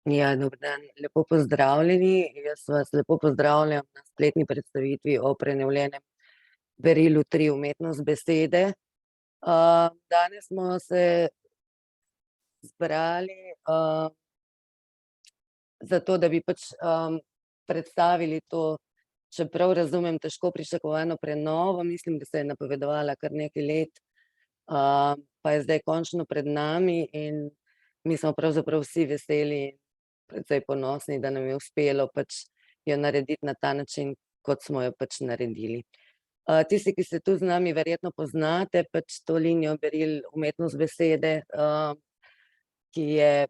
Ja, dober dan, lepo pozdravljeni. Jaz vas lepo pozdravljam na spletni predstavitvi o prenovljenem berilu Tri umetnost besede. Danes smo se zbrali, zato, da bi predstavili to, čeprav razumem, težko pričakovano prenovo. Mislim, da se je napovedovala kar nekaj let, pa je zdaj končno pred nami in mi smo pravzaprav vsi veseli, precej ponosni, da nam je uspelo jo narediti na ta način, kot smo jo naredili. Tisti, ki ste tu z nami, verjetno poznate to linijo beril umetnost besede, ki je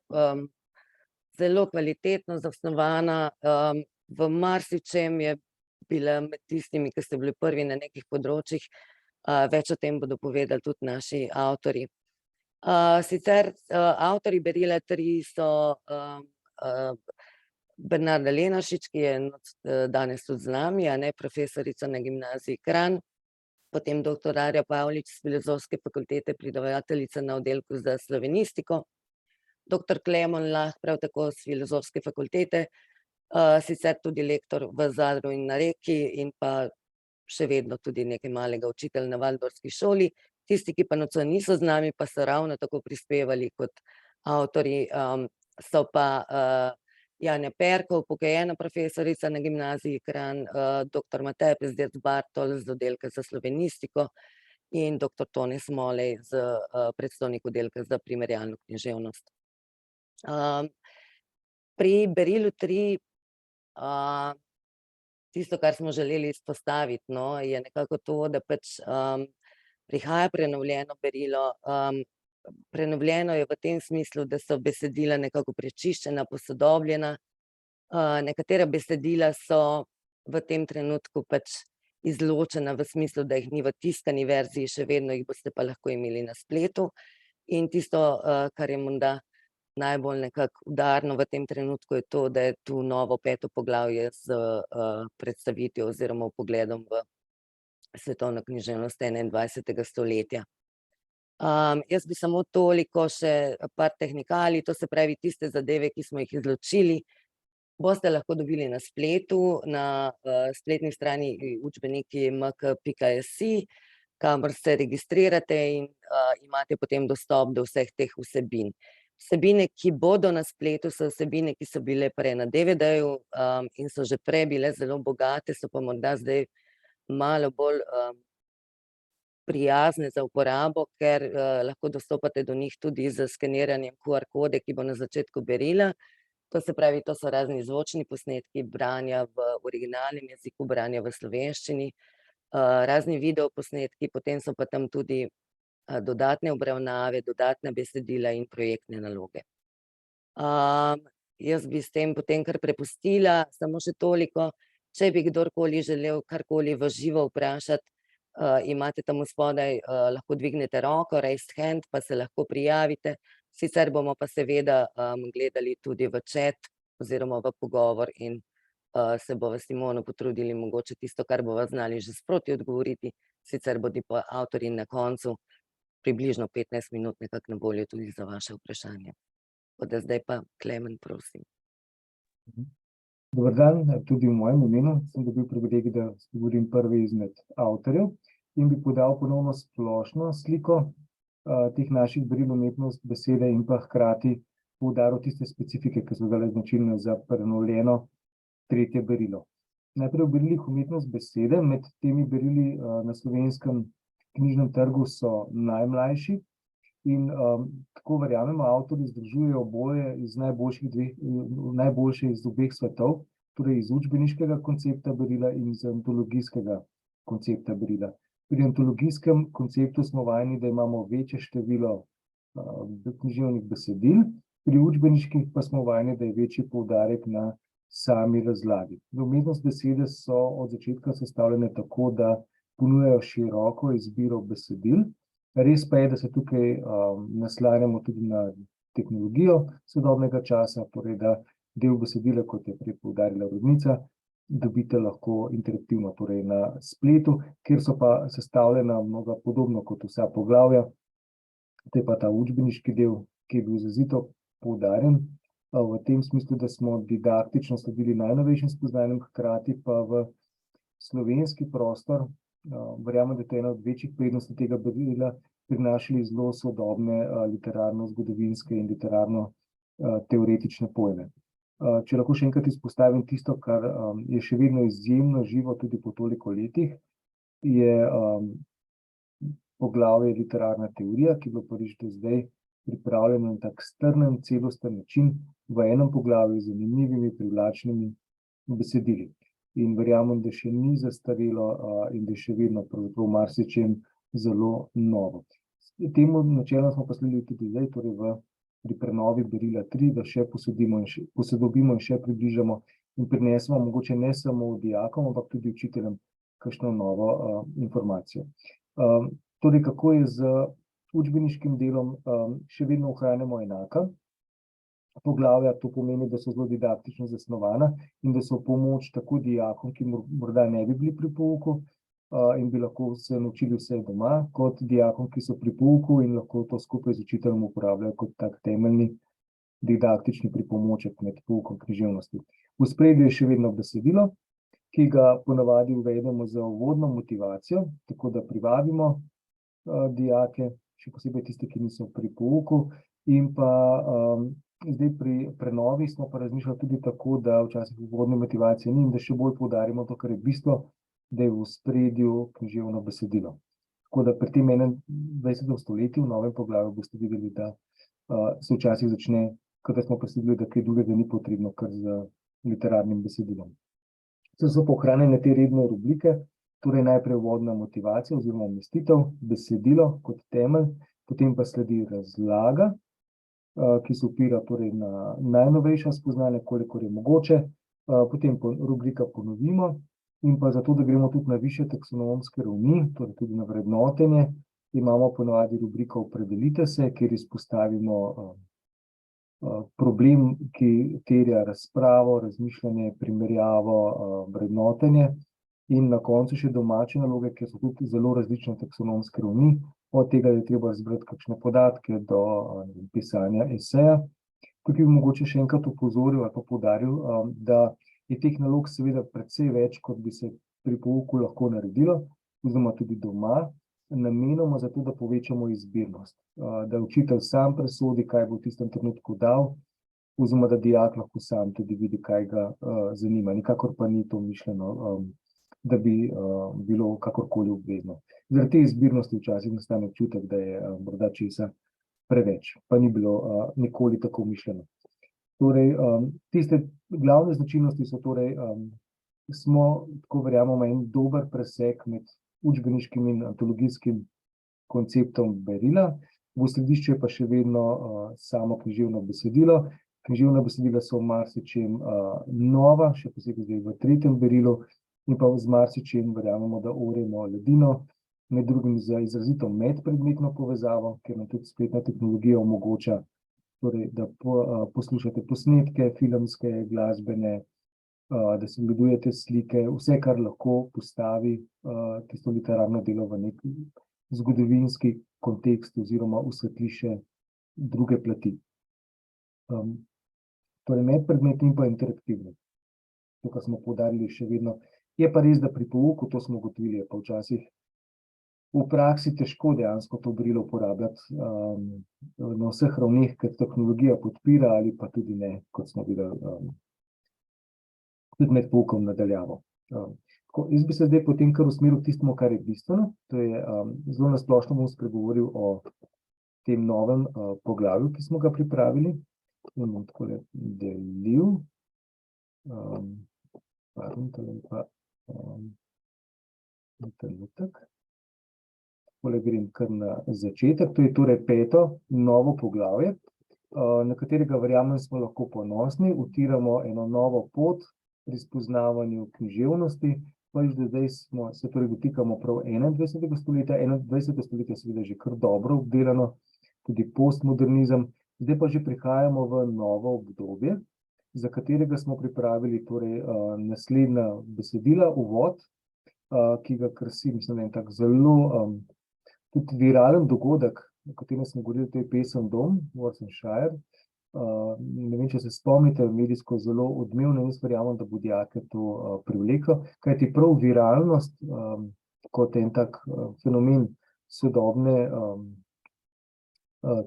zelo kvalitetno zasnovana, v marsičem je bila med tistimi, ki ste bili prvi na nekih področjih. Več o tem bodo povedali tudi naši avtorji. Sicer avtorji berila Tri so Bernarda Lenaršič, ki je danes tudi z nami, profesorica na Gimnaziji Kranj, potem doktor Darja Pavlič s Filozofske fakultete, predavateljica na oddelku za slovenistiko, doktor Klemon Lah, prav tako s Filozofske fakultete, sicer tudi lektor v Zadru in na Reki in pa še vedno tudi nekaj malega učitelj na Valdorfski šoli. Tisti, ki pa nocoj niso z nami, pa so ravno tako prispevali kot avtorji, so pa Janja Perkov, upokojena profesorica na Gimnaziji Kranj, doktor Matej Pezdirc Bartol z oddelka za slovenistiko in doktor Tone Smolej, predstojnik oddelka za primerjalno književnost. Pri berilu Tri tisto, kar smo želeli izpostaviti, je nekako to, da prihaja prenovljeno berilo. Prenovljeno je v tem smislu, da so besedila nekako prečiščena, posodobljena. Nekatera besedila so v tem trenutku izločena v smislu, da jih ni v tiskani verziji, še vedno jih boste pa lahko imeli na spletu. In tisto, kar je morda najbolj nekako udarno v tem trenutku, je to, da je tu novo 5. poglavje s predstavitvijo oziroma vpogledom v svetovno književnost 21. stoletja. Jaz bi samo toliko še par tehnikalij, to se pravi tiste zadeve, ki smo jih izločili, boste lahko dobili na spletu, na spletni strani učbeniki.mk.si, kamor se registrirate in imate potem dostop do vseh teh vsebin. Vsebine, ki bodo na spletu, so vsebine, ki so bile prej na DVD-ju in so že prej bile zelo bogate, so pa morda zdaj malo bolj prijazne za uporabo, ker lahko dostopate do njih tudi z skeniranjem QR kode, ki bo na začetku berila. To se pravi, to so razni zvočni posnetki branja v originalnem jeziku, branja v slovenščini, razni videoposnetki, potem so pa tam tudi dodatne obravnave, dodatna besedila in projektne naloge. Jaz bi s tem potem kar prepustila, samo še toliko, če bi kdorkoli želel karkoli v živo vprašati, imate tam spodaj, lahko dvignete roko, raised hand, pa se lahko prijavite. Sicer bomo pa seveda gledali tudi v chat oziroma v pogovor in se bova s Simono potrudili mogoče tisto, kar bova znali že sproti odgovoriti, sicer bodo pa avtorji na koncu približno 15 minut nekako na voljo tudi za vaše vprašanje. Tako da zdaj pa Klemen, prosim. Dober dan, tudi v mojem imenu sem dobil privilegij, da govorim prvi izmed avtorjev in bi podal ponovno splošno sliko teh naših beril umetnost besede in pa hkrati poudaril tiste specifike, ki so bile značilne za prenovljeno tretje berilo. Najprej v berilih umetnost besede, med temi berili na slovenskem knjižnem trgu so najmlajši in tako verjamemo, avtorji združujejo oboje iz najboljše iz obeh svetov, torej iz učbeniškega koncepta berila in iz antologijskega koncepta berila. Pri antologijskem konceptu smo vajeni, da imamo večje število književnih besedil, pri učbeniških pa smo vajeni, da je večji poudarek na sami razlagi. Umetnost besede so od začetka sestavljene tako, da ponujajo široko izbiro besedil. Res pa je, da se tukaj naslanjamo tudi na tehnologijo sodobnega časa, torej da del besedila, kot je prej poudarila urednica, dobite lahko interaktivno, torej na spletu, kjer so pa sestavljena mnogo podobno kot vsa poglavja. To je pa ta učbeniški del, ki je bil izrazito poudarjen v tem smislu, da smo didaktično sledili najnovejšim spoznanjem, hkrati pa v slovenski prostor, verjamem, da je to ena od večjih prednosti tega berila, prinašali zelo sodobne literarno-zgodovinske in literarno-teoretične pojme. Če lahko še enkrat izpostavim tisto, kar je še vedno izjemno živo tudi po toliko letih, je poglavje literarna teorija, ki je bilo prvič do zdaj pripravljeno na tak strnjen, celosten način v enem poglavju z zanimivimi, privlačnimi besedili. In verjamem, da še ni zastarelo in da je še vedno pravzaprav marsičem zelo novo. Temu načelno smo pa sledili tudi zdaj, torej pri prenovi berila 3, da še posodobimo in še približamo in prinesemo mogoče ne samo dijakom, ampak tudi učiteljem kakšno novo informacijo. Torej, kako je z učbeniškim delom, še vedno ohranjamo enaka poglavja, to pomeni, da so zelo didaktično zasnovana in da so pomoč tako dijakom, ki morda ne bi bili pri pouku in bi lahko se naučili vse doma, kot dijakom, ki so pri pouku in lahko to skupaj z učiteljem uporabljajo kot tak temeljni didaktični pripomoček med poukom književnosti. V ospredju je še vedno besedilo, ki ga ponavadi uvedemo za uvodno motivacijo, tako da privabimo dijake, še posebej tiste, ki niso pri pouku, in pa zdaj pri prenovi smo pa razmišljali tudi tako, da včasih uvodne motivacije ni in da še bolj poudarimo to, kar je bistvo, da je v ospredju književno besedilo. Tako da pri tem 21. stoletju, v novem poglavju, boste videli, da se včasih začne, kot da smo presledili, da kaj drugega ni potrebno, kar z literarnim besedilom. So pa ohranjene te redne rubrike, torej najprej uvodna motivacija oziroma umestitev, besedilo kot temelj, potem pa sledi razlaga, ki se opira torej na najnovejša spoznanja, kolikor je mogoče, potem rubrika ponovimo in pa zato, da gremo tudi na višje taksonomske ravni, torej tudi na vrednotenje, imamo ponavadi rubriko Opredelite se, kjer izpostavimo problem, ki terja razpravo, razmišljanje, primerjavo, vrednotenje in na koncu še domače naloge, ki so tudi zelo različne taksonomske ravni, od tega je treba razbrati kakšne podatke do pisanja eseja. Tukaj bi mogoče še enkrat opozoril ali pa poudaril, da je teh nalog seveda precej več, kot bi se pri pouku lahko naredilo, oziroma tudi doma, namenoma zato, da povečamo izbirnost, da učitelj sam presodi, kaj bo v tistem trenutku dal, oziroma da dijak lahko sam tudi vidi, kaj ga zanima. Nikakor pa ni to mišljeno, da bi bilo kakorkoli obvezno. Zaradi te izbirnosti včasih nastane občutek, da je morda česa preveč, pa ni bilo nikoli tako mišljeno. Torej, tiste glavne značilnosti so torej, smo, tako verjamemo, en dober presek med učbeniškim in antologijskim konceptom berila, v središču je pa še vedno samo književno besedilo. Književna besedila so v marsičem nova, še posebej zdaj v 3. berilu, in pa z marsičem verjamemo, da oremo ledino, med drugim z izrazito medpredmetno povezavo, ker nam tudi spletna tehnologija omogoča, torej, da poslušate posnetke, filmske, glasbene, da si ogledujete slike, vse, kar lahko postavi tisto literarno delo v nek zgodovinski kontekst oziroma osvetli še druge plati. Torej, medpredmetni in pa interaktivni. To, kar smo poudarili še vedno. Je pa res, da pri pouku, to smo ugotovili, je pa včasih v praksi težko dejansko to berilo uporabljati na vseh ravneh, ker tehnologija podpira ali pa tudi ne, kot smo videli, tudi med poukom nadaljavo. Jaz bi se zdaj potem kar usmeril k tistemu, kar je bistveno, to je zelo na splošno bom spregovoril o tem novem poglavju, ki smo ga pripravili. In bom takole delil. Takole grem kar na začetek, to je torej 5. novo poglavje, na katerega verjamem smo lahko ponosni, utiramo eno novo pot pri spoznavanju književnosti, pa že zdaj se torej dotikamo prav 21. stoletja, 21. stoletje je seveda že kar dobro obdelano, tudi postmodernizem, zdaj pa že prihajamo v novo obdobje, za katerega smo pripravili torej naslednja besedila, uvod, ki ga krasi, mislim, en tak zelo tudi viralen dogodek, o katerem smo govorili, to je pesem Dom, Worcestershire, Ne vem, če se spomnite, medijsko zelo odmevno, jaz verjamem, da bo dijake to privleklo, kajti prav viralnost kot en tak fenomen sodobne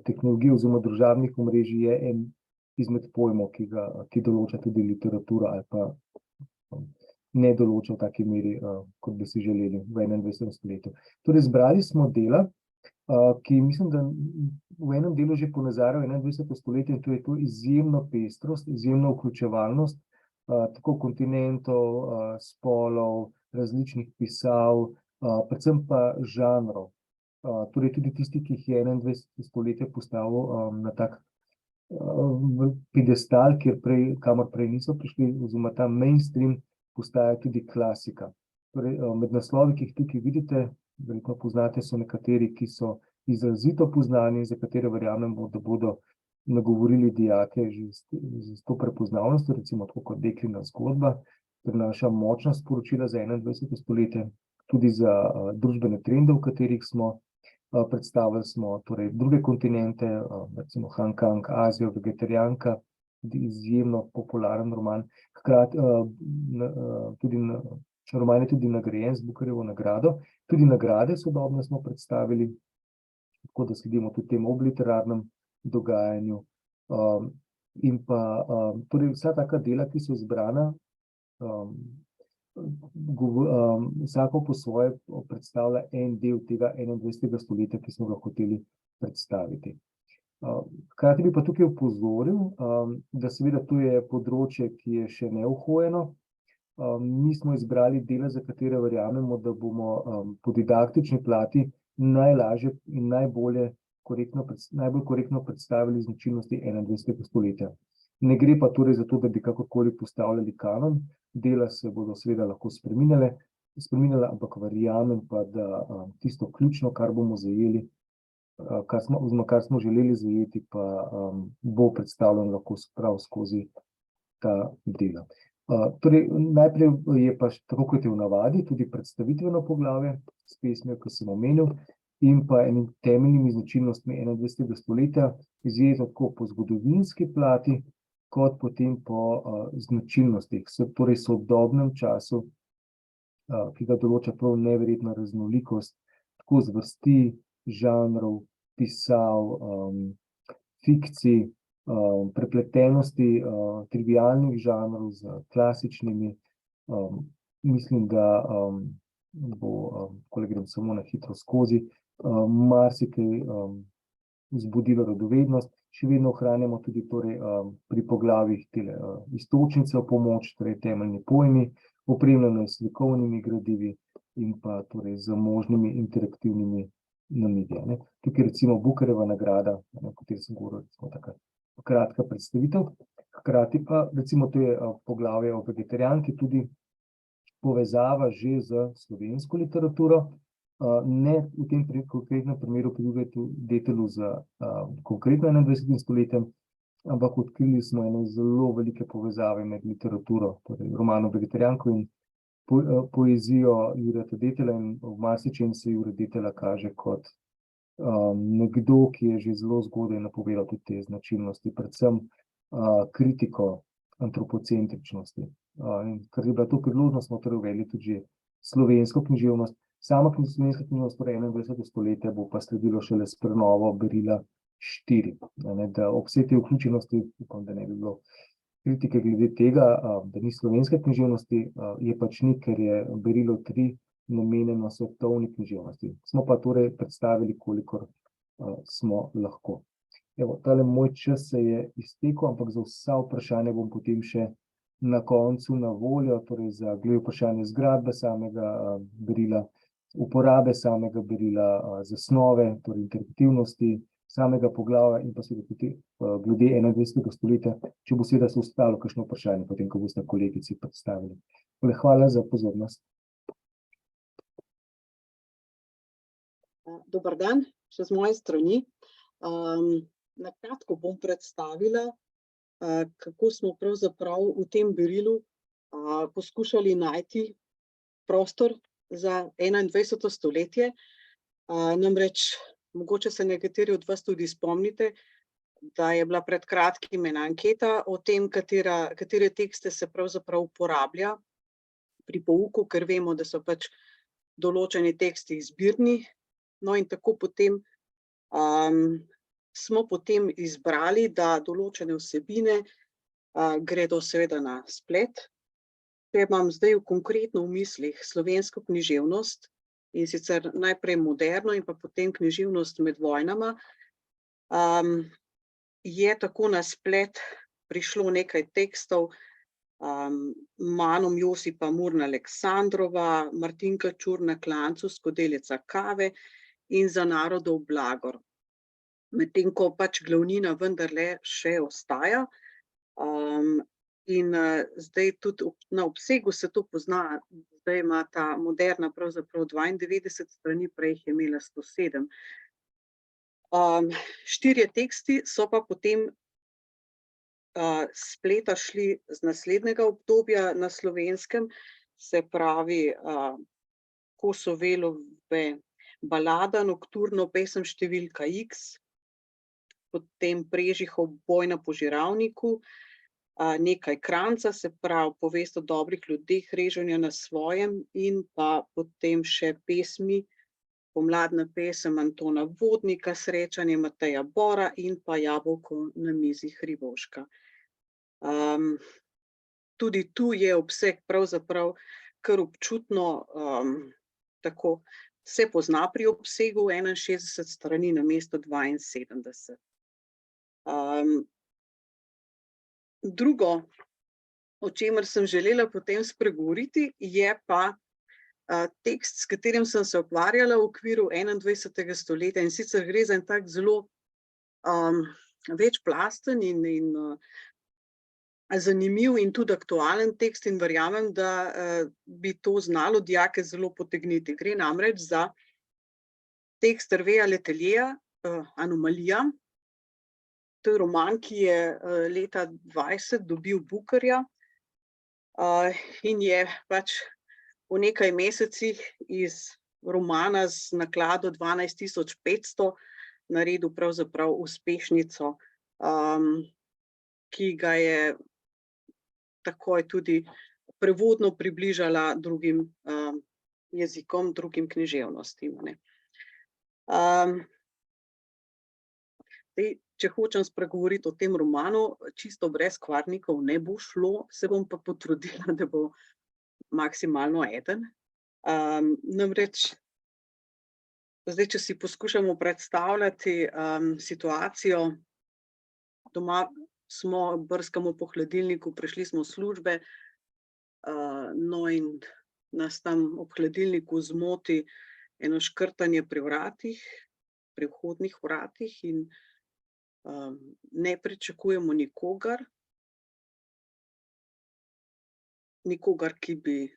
tehnologije oziroma družabnih omrežij je en izmed pojmov, ki določa tudi literatura ali pa ne določa v taki meri, kot bi si želeli v 21. stoletju. Torej, zbrali smo dela, ki mislim, da v enem delu že ponazarjajo 21. stoletje, to je to izjemno pestrost, izjemno vključevalnost, tako kontinentov, spolov, različnih pisav, predvsem pa žanrov. Torej tudi tisti, ki jih je 21. stoletje postavil na tak piedestal, kamor prej niso prišli, oziroma ta mainstream postaja tudi klasika. Torej, med naslovi, ki jih tukaj vidite, verjetno poznate, so nekateri, ki so izrazito poznani, za katere verjamemo, da bodo nagovorili dijake že z to prepoznavnostjo, recimo tako kot Deklina zgodba, prinaša močna sporočila za 21. stoletje, tudi za družbene trende, v katerih smo. Predstavili smo torej druge kontinente, recimo Han Kang, Azijo, Vegetarijanka, tudi izjemno popularen roman. Hkrati roman je tudi nagrajen z Bookerjevo nagrado. Tudi nagrade sodobne smo predstavili, tako da sledimo tudi temu obliterarnem dogajanju. In pa torej vsa taka dela, ki so izbrana, vsako po svoje predstavlja en del tega 21. stoletja, ki smo ga hoteli predstaviti. Hkrati bi pa tukaj opozoril, da seveda to je področje, ki je še neuhojeno. Mi smo izbrali dela, za katere verjamemo, da bomo po didaktični plati najlažje in najbolj korektno predstavili značilnosti 21. stoletja. Ne gre pa torej za to, da bi kakorkoli postavljali kanon, dela se bodo seveda lahko spreminjala, ampak verjamem pa, da tisto ključno, kar bomo zajeli, kar smo želeli zajeti, pa bo predstavljeno lahko prav skozi ta dela. Torej, najprej je pa, tako kot je v navadi, tudi predstavitveno poglavje s pesmijo, ki sem omenil, in pa enimi temeljnimi značilnostmi 21. stoletja, izjeto tako po zgodovinski plati, kot potem po značilnostih, torej sodobnem času, ki ga določa prav neverjetna raznolikost, tako zvrsti, žanrov, pisav, fikcij, prepletenosti trivialnih žanrov z klasičnimi. Mislim, da bo, ko grem samo na hitro skozi, marsikaj vzbudilo radovednost. Še vedno ohranjamo tudi torej, pri poglavjih tele iztočnice v pomoč, torej temeljni pojmi, opremljeno s slikovnimi gradivi in pa torej z možnimi interaktivnimi namigi. Tukaj recimo Bookerjeva nagrada, o kateri sem govoril, recimo taka kratka predstavitev. Hkrati pa, recimo to je poglavje o Vegetarijanki, tudi povezava že z slovensko literaturo, ne v tem konkretnem primeru pri Detelu z konkretno 21. stoletjem, ampak odkrili smo ene zelo velike povezave med literaturo, torej romanom Vegetarijanko in poezijo Jureta Detela, in v marsičem se Jure Detela kaže kot nekdo, ki je že zelo zgodaj napovedal tudi te značilnosti, predvsem kritiko antropocentričnosti. Ker je bila to priložnost, smo torej uvedli tudi slovensko književnost. Sama slovenska književnost 21. stoletja bo pa sledilo šele s prenovo berila 4. Da ob vsej tej vključenosti, upam, da ne bi bilo kritike glede tega, da ni slovenske književnosti, je pač ni, ker je berilo 3 namenjeno svetovni književnosti. Smo pa torej predstavili, kolikor smo lahko. Evo, tale moj čas se je iztekel, ampak za vsa vprašanja bom potem še na koncu na voljo, torej za glede vprašanje zgradbe samega berila, uporabe samega berila, zasnove, torej interaktivnosti, samega poglavja in pa seveda tudi glede 21. stoletja, če bo seveda se ostalo kakšno vprašanje, potem, ko boste kolegici predstavili. Hvala za pozornost. Dober dan, še z moje strani. Na kratko bom predstavila, kako smo pravzaprav v tem berilu poskušali najti prostor za 21. stoletje. Namreč, mogoče se nekateri od vas tudi spomnite, da je bila pred kratkim ena anketa o tem, katere tekste se pravzaprav uporablja pri pouku, ker vemo, da so pač določeni teksti izbirni. No in tako potem smo potem izbrali, da določene vsebine gredo seveda na splet. Če imam zdaj konkretno v mislih slovensko književnost, in sicer najprej moderno in pa potem književnost med vojnama, je tako na splet prišlo nekaj tekstov, Manom Josipa Murna-Aleksandrova, Martinka Čur na klancu, Skodelica kave in Za narodov blagor. Medtem ko pač glavnina vendarle še ostaja. In zdaj tudi na obsegu se to pozna, zdaj ima ta moderna pravzaprav 92 strani, prej jih je imela 107. Štirje teksti so pa potem spleta šli z naslednjega obdobja na Slovenskem, se pravi Kosovelove balada Nokturno, pesem številka X, potem Prežihov Boj na požiralniku, nekaj Kranjca, se pravi Povest o dobrih ljudeh, Reženja na svojem, in pa potem še pesmi, pomladna pesem Antona Vodnika, Srečanje Mateja Bora in pa Jabolko na mizi Hribolška. Tudi tu je obseg pravzaprav kar občutno, tako se pozna pri obsegu 61 strani namesto 72. Drugo, o čemer sem želela potem spregovoriti, je pa tekst, s katerim sem se ukvarjala v okviru 21. stoletja, in sicer gre za en tak zelo večplasten in zanimiv in tudi aktualen tekst, in verjamem, da bi to znalo dijake zelo potegniti. Gre namreč za tekst Hervéja Letelliera, Anomalija. To je roman, ki je leta 2020 dobil Bookerja in je pač v nekaj mesecih iz romana z naklado 12.500 naredil pravzaprav uspešnico, ki ga je takoj tudi prevodno približala drugim jezikom, drugim književnostim. Če hočem spregovoriti o tem romanu, čisto brez kvarnikov ne bo šlo, se bom pa potrudila, da bo maksimalno eden. Namreč, zdaj, če si poskušamo predstavljati situacijo, doma smo, brskamo po hladilniku, prišli smo s službe, no in nas tam ob hladilniku zmoti eno škrtanje pri vratih, pri vhodnih vratih, in ne pričakujemo nikogar, ki bi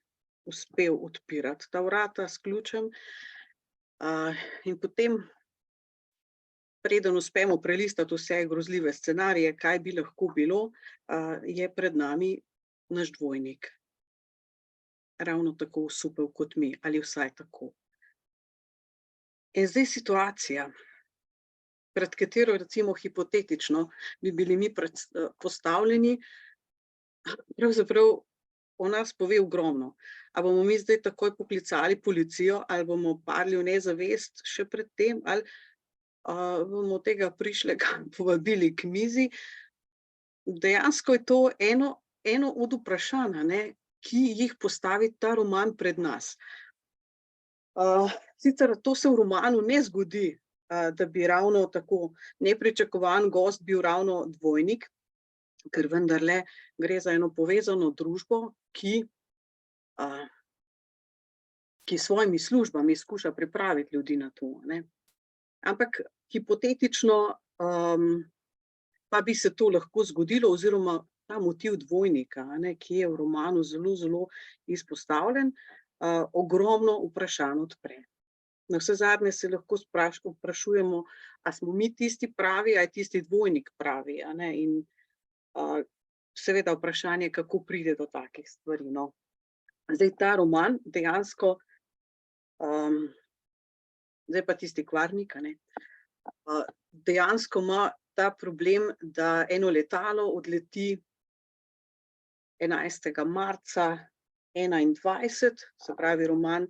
uspel odpirati ta vrata s ključem. In potem, preden uspemo prelistati vse grozljive scenarije, kaj bi lahko bilo, je pred nami naš dvojnik. Ravno tako osupel kot mi, ali vsaj tako. In zdaj situacija, pred katero recimo hipotetično bi bili mi postavljeni, pravzaprav o nas pove ogromno. A bomo mi zdaj takoj poklicali policijo, ali bomo padli v nezavest še pred tem, ali bomo tega prišlega povabili k mizi. Dejansko je to eno od vprašanj, ki jih postavi ta roman pred nas. Sicer to se v romanu ne zgodi, da bi ravno tako nepričakovan gost bil ravno dvojnik, ker vendarle gre za eno povezano družbo, ki s svojimi službami skuša pripraviti ljudi na to. Ampak hipotetično pa bi se to lahko zgodilo, oziroma ta motiv dvojnika, ki je v romanu zelo, zelo izpostavljen, ogromno vprašanj odpre. Navsezadnje se lahko vprašujemo, a smo mi tisti pravi, a je tisti dvojnik pravi, in seveda vprašanje, kako pride do takih stvari. Zdaj ta roman dejansko, zdaj pa tisti kvarnik, dejansko ima ta problem, da eno letalo odleti 11. marca 2021, se pravi, roman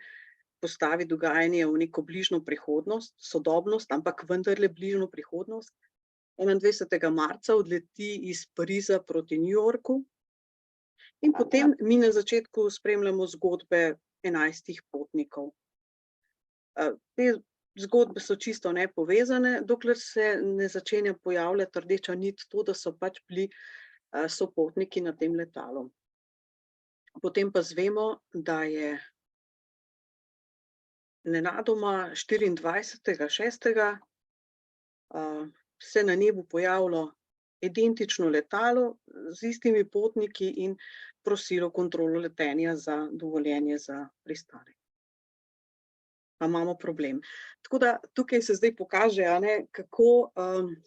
postavi dogajanje v neko bližnjo prihodnost, sodobnost, ampak vendarle bližnjo prihodnost. 21. marca odleti iz Pariza proti New Yorku in potem mi na začetku spremljamo zgodbe 11 potnikov. Te zgodbe so čisto nepovezane, dokler se ne začenja pojavljati rdeča nit, to, da so pač bili sopotniki na tem letalu. Potem pa zvemo, da je nenadoma 24.6. Se na nebu pojavilo identično letalo z istimi potniki in prosilo kontrolo letenja za dovoljenje za pristanek. Pa imamo problem. Tako da tukaj se zdaj pokaže, kako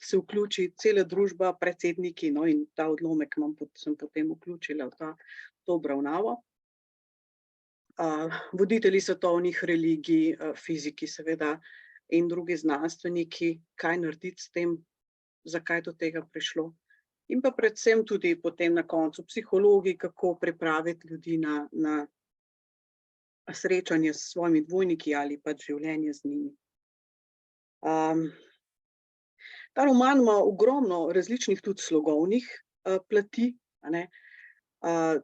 se vključi cela družba, predsedniki, no, in ta odlomek sem potem vključila v to obravnavo. Voditelji svetovnih religij, fiziki seveda in drugi znanstveniki, kaj narediti s tem, zakaj do tega prišlo. In pa predvsem tudi potem na koncu psihologi, kako pripraviti ljudi na srečanje s svojimi dvojniki ali pač življenje z njimi. Ta roman ima ogromno različnih tudi slogovnih plati,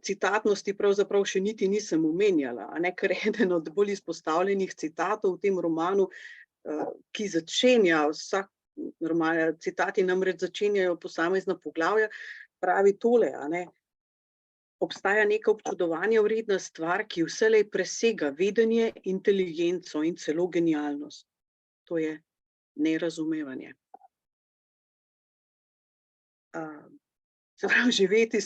citatnosti pravzaprav še niti nisem omenjala, ker eden od bolj izpostavljenih citatov v tem romanu, ki začenja vsak roman, citati namreč začenjajo posamezna poglavja, pravi tole, obstaja neka občudovanja vredna stvar, ki vselej presega vedenje, inteligenco in celo genialnost. To je nerazumevanje. Se pravi, živeti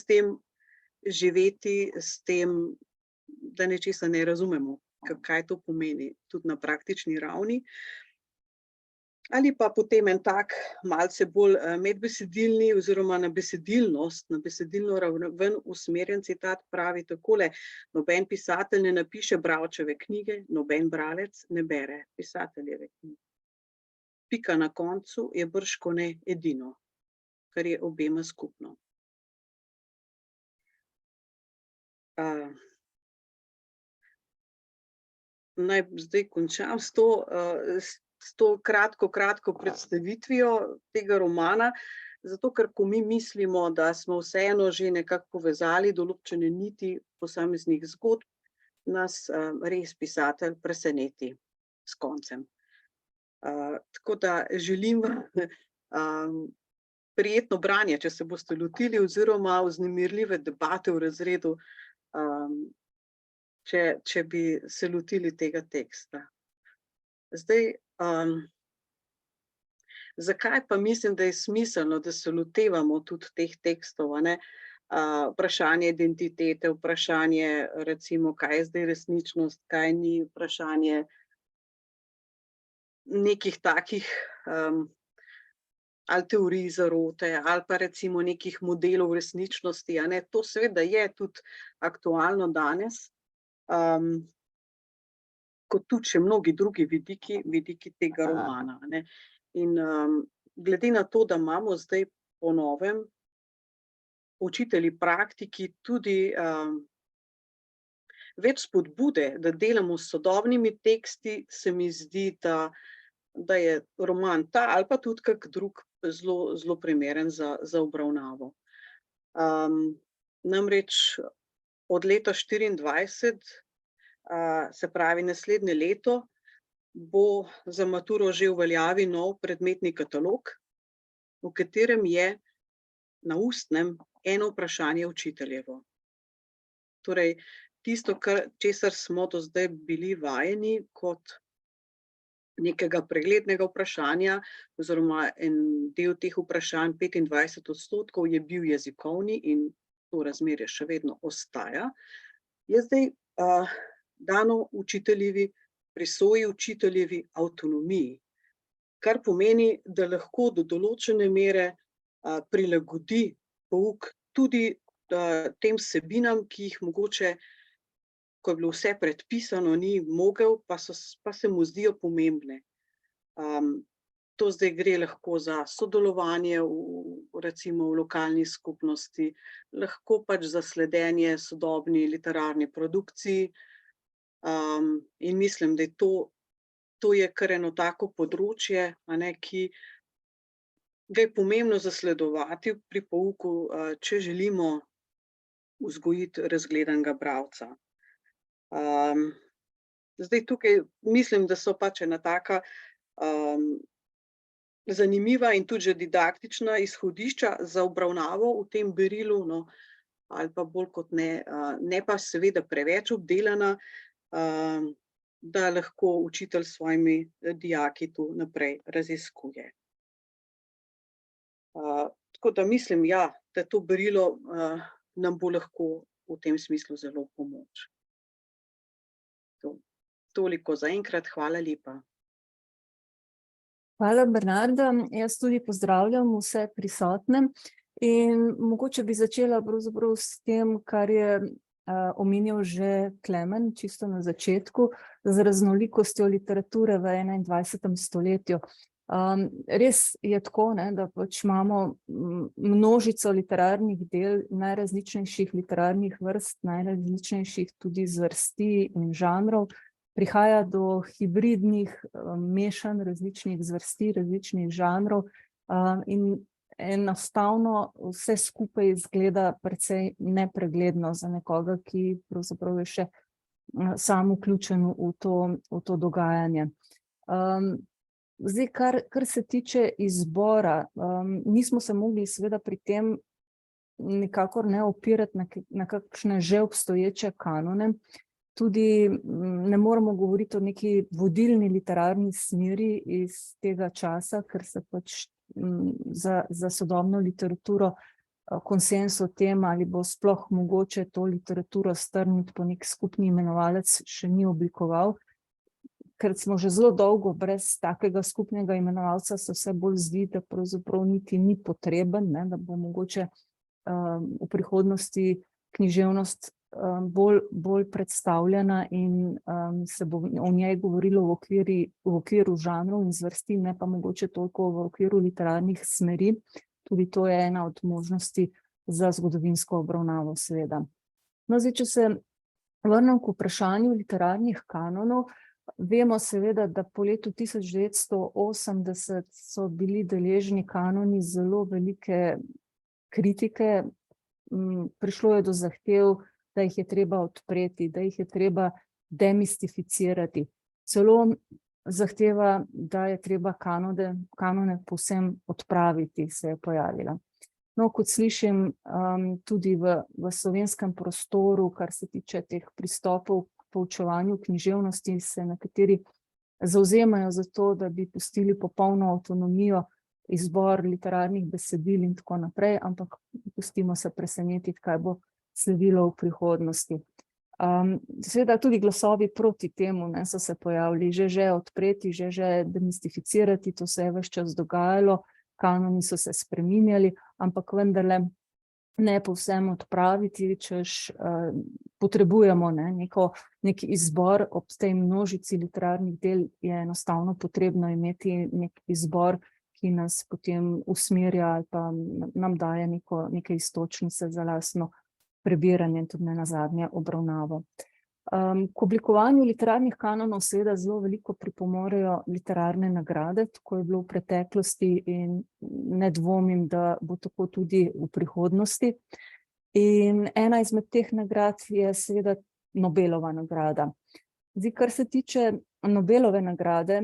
s tem, da nečesa ne razumemo, kaj to pomeni, tudi na praktični ravni. Ali pa potem en tak malce bolj medbesedilni oziroma na besedilnost, na besedilno raven usmerjen citat pravi takole: noben pisatelj ne napiše bralčeve knjige, noben bralec ne bere pisateljeve knjige. Pika na koncu je bržkone edino, kar je obema skupno. Naj zdaj končam s to kratko predstavitvijo tega romana, zato ker ko mi mislimo, da smo vseeno že nekako povezali določene niti posameznih zgodb, nas res pisatelj preseneti s koncem. Tako da želim prijetno branje, če se boste lotili, oziroma vznemirljive debate v razredu, če bi se lotili tega teksta. Zdaj, zakaj pa mislim, da je smiselno, da se lotevamo tudi teh tekstov, vprašanje identitete, vprašanje recimo, kaj je zdaj resničnost, kaj ni, vprašanje nekih takih ali teorij zarote, ali pa recimo nekih modelov resničnosti, to seveda je tudi aktualno danes, kot tudi še mnogi drugi vidiki tega romana, In glede na to, da imamo zdaj po novem učitelji praktiki tudi več spodbude, da delamo s sodobnimi teksti, se mi zdi, da je roman ta ali pa tudi kak drug zelo primeren za obravnavo. Namreč od leta 2024, se pravi naslednje leto, bo za maturo že v veljavi nov predmetni katalog, v katerem je na ustnem eno vprašanje učiteljevo. Torej, tisto, česar smo do zdaj bili vajeni kot nekega preglednega vprašanja, oziroma en del teh vprašanj, 25%, je bil jezikovni in to razmerje še vedno ostaja, je zdaj dano učiteljevi presoji, učiteljevi avtonomiji, kar pomeni, da lahko do določene mere prilagodi pouk tudi tem vsebinam, ki jih mogoče, ko je bilo vse predpisano, ni mogel, pa se mu zdijo pomembne. to zdaj gre lahko za sodelovanje recimo v lokalni skupnosti, lahko pač za sledenje sodobni literarni produkciji. In mislim, da je to je kar eno tako področje, a ne, ki ga je pomembno zasledovati pri pouku, če želimo vzgojiti razgledanega bralca. Zdaj tukaj mislim, da so pač ena taka zanimiva in tudi že didaktična izhodišča za obravnavo v tem berilu, no, ali pa bolj kot ne, ne pa seveda preveč obdelana, da lahko učitelj s svojimi dijaki tu naprej raziskuje. Tako da mislim, ja, da to berilo nam bo lahko v tem smislu zelo v pomoč. Toliko zaenkrat, hvala lepa. Hvala, Bernarda. Jaz tudi pozdravljam vse prisotne in mogoče bi začela pravzaprav s tem, kar je omenjal že Klemen čisto na začetku, z raznolikostjo literature v 21. stoletju. Res je tako, ne, da pač imamo množico literarnih del, najrazličnejših literarnih vrst, najrazličnejših tudi zvrsti in žanrov. Prihaja do hibridnih mešanj različnih zvrsti, različnih žanrov in enostavno vse skupaj izgleda precej nepregledno za nekoga, ki pravzaprav je še sam vključen v to dogajanje. Zdaj, kar se tiče izbora, nismo se mogli seveda pri tem nikakor ne opirati na kakšne že obstoječe kanone. Tudi ne moremo govoriti o neki vodilni literarni smeri iz tega časa, ker se pač za sodobno literaturo konsenz o tem, ali bo sploh mogoče to literaturo strniti po nek skupni imenovalec, še ni oblikoval. Ker smo že zelo dolgo brez takega skupnega imenovalca, se vse bolj zdi, da pravzaprav niti ni potreben, ne, da bo mogoče v prihodnosti književnost bolj predstavljena in se bo o njej govorilo v okviru žanrov in zvrsti, ne pa mogoče toliko v okviru literarnih smeri. Tudi to je ena od možnosti za zgodovinsko obravnavo, seveda. No, zdaj, če se vrnem k vprašanju literarnih kanonov, vemo seveda, da po letu 1980 so bili deležni kanoni zelo velike kritike. Prišlo je do zahtev, da jih je treba odpreti, da jih je treba demistificirati. Celo zahteva, da je treba kanone povsem odpraviti, se je pojavila. No, kot slišim, tudi v slovenskem prostoru, kar se tiče teh pristopov k poučevanju književnosti, se nekateri zavzemajo za to, da bi pustili popolno avtonomijo, izbor literarnih besedil in tako naprej, ampak pustimo se presenetiti, kaj bo sledilo v prihodnosti. Seveda tudi glasovi proti temu so se pojavili, že odpreti, že demistificirati, to se je ves čas dogajalo, kanoni so se spreminjali, ampak vendarle ne povsem odpraviti, češ potrebujemo neki izbor. Ob tej množici literarnih del je enostavno potrebno imeti nek izbor, ki nas potem usmerja ali pa nam daje neke iztočnice za lastno prebiranje in tudi nenazadnje obravnavo. K oblikovanju literarnih kanonov seveda zelo veliko pripomorejo literarne nagrade, tako je bilo v preteklosti in ne dvomim, da bo tako tudi v prihodnosti. In ena izmed teh nagrad je seveda Nobelova nagrada. Zdaj, kar se tiče Nobelove nagrade,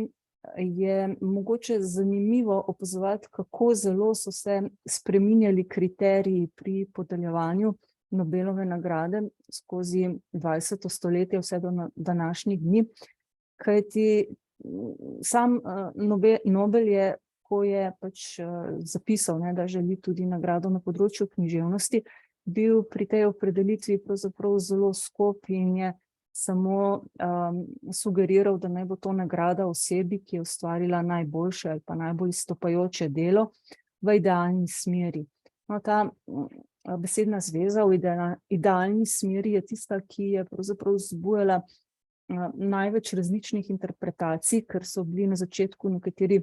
je mogoče zanimivo opazovati, kako zelo so se spreminjali kriteriji pri podeljevanju Nobelove nagrade skozi 20. stoletje vse do današnjih dni, kajti sam Nobel je, ko je pač zapisal, da želi tudi nagrado na področju književnosti, bil pri tej opredelitvi pravzaprav zelo skop in je samo sugeriral, da naj bo to nagrada osebi, ki je ustvarila najboljše ali pa najbolj izstopajoče delo v idealni smeri. No, ta besedna zveza v idealni smeri je tista, ki je pravzaprav vzbujala največ različnih interpretacij, ker so bili na začetku nekateri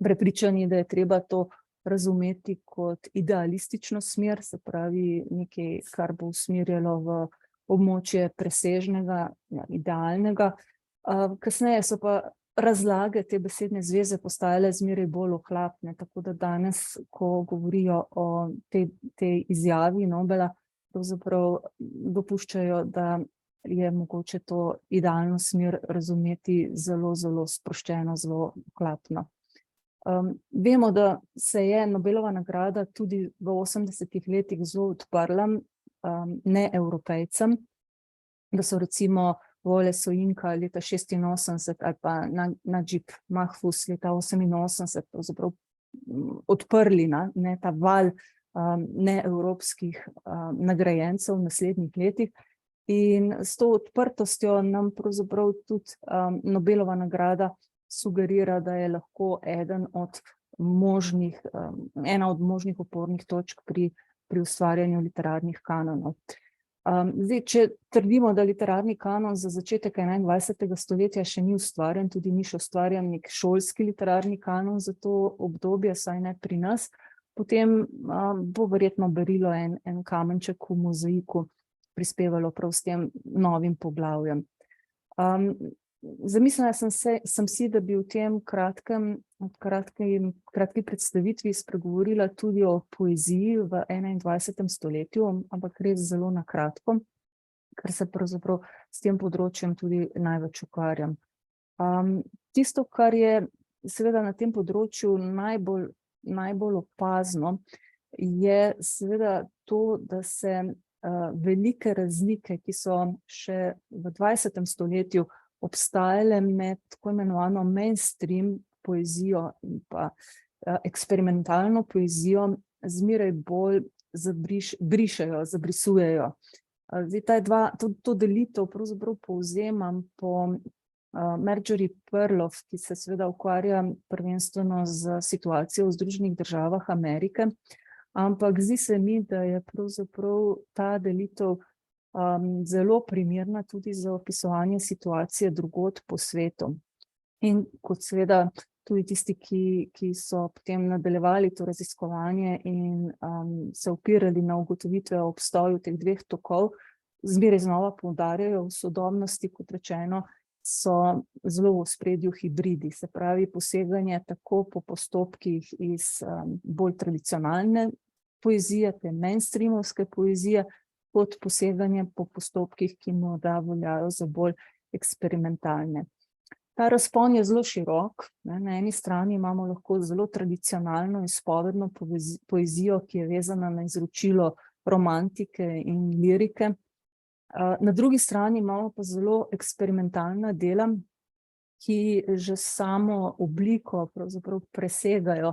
prepričani, da je treba to razumeti kot idealistično smer, se pravi nekaj, kar bo usmerjalo v območje presežnega, idealnega. Kasneje so pa razlage te besedne zveze postajale zmeraj bolj ohlapne, tako da danes, ko govorijo o tej izjavi Nobela, pravzaprav dopuščajo, da je mogoče to idealno smer razumeti zelo, zelo sproščeno, zelo ohlapno. Vemo, da se je Nobelova nagrada tudi v 80. letih zelo odprla neevropejcem, da so recimo Wole Soyinka leta 86 ali pa Najib Mahfouz leta 88 pravzaprav odprli ta val neevropskih nagrajencev v naslednjih letih. In s to odprtostjo nam pravzaprav tudi Nobelova nagrada sugerira, da je lahko ena od možnih opornih točk pri ustvarjanju literarnih kanonov. Zdaj, če trdimo, da literarni kanon za začetek 21. stoletja še ni ustvarjen, tudi ni še ustvarjen nek šolski literarni kanon za to obdobje, saj ne pri nas, potem bo verjetno berilo en kamenček v mozaiku prispevalo prav s tem novim poglavjem. Zamislila sem si, da bi v tem kratki predstavitvi spregovorila tudi o poeziji v 21. stoletju, ampak res zelo na kratko, ker se pravzaprav s tem področjem tudi največ ukvarjam. Tisto, kar je seveda na tem področju najbolj opazno, je seveda to, da se velike razlike, ki so še v 20. stoletju obstajale med tako imenovano mainstream poezijo in pa eksperimentalno poezijo, zmeraj bolj zabrisujejo. Zdaj, to delitev pravzaprav povzemam po Marjorie Perloff, ki se seveda ukvarja prvenstveno z situacijo v Združenih državah Amerike, ampak zdi se mi, da je pravzaprav ta delitev zelo primerna tudi za opisovanje situacije drugod po svetu. In kot seveda tudi tisti, ki so potem nadaljevali to raziskovanje in se opirali na ugotovitve o obstoju teh dveh tokov, zmeraj znova poudarjajo v sodobnosti, kot rečeno, so zelo v ospredju hibridi, se pravi poseganje tako po postopkih iz bolj tradicionalne poezije, te mainstreamovske poezije, kot poseganje po postopkih, ki morda veljajo za bolj eksperimentalne. Ta razpon je zelo širok. Na eni strani imamo lahko zelo tradicionalno izpovedno poezijo, ki je vezana na izročilo romantike in lirike. Na drugi strani imamo pa zelo eksperimentalna dela, ki že samo obliko pravzaprav presegajo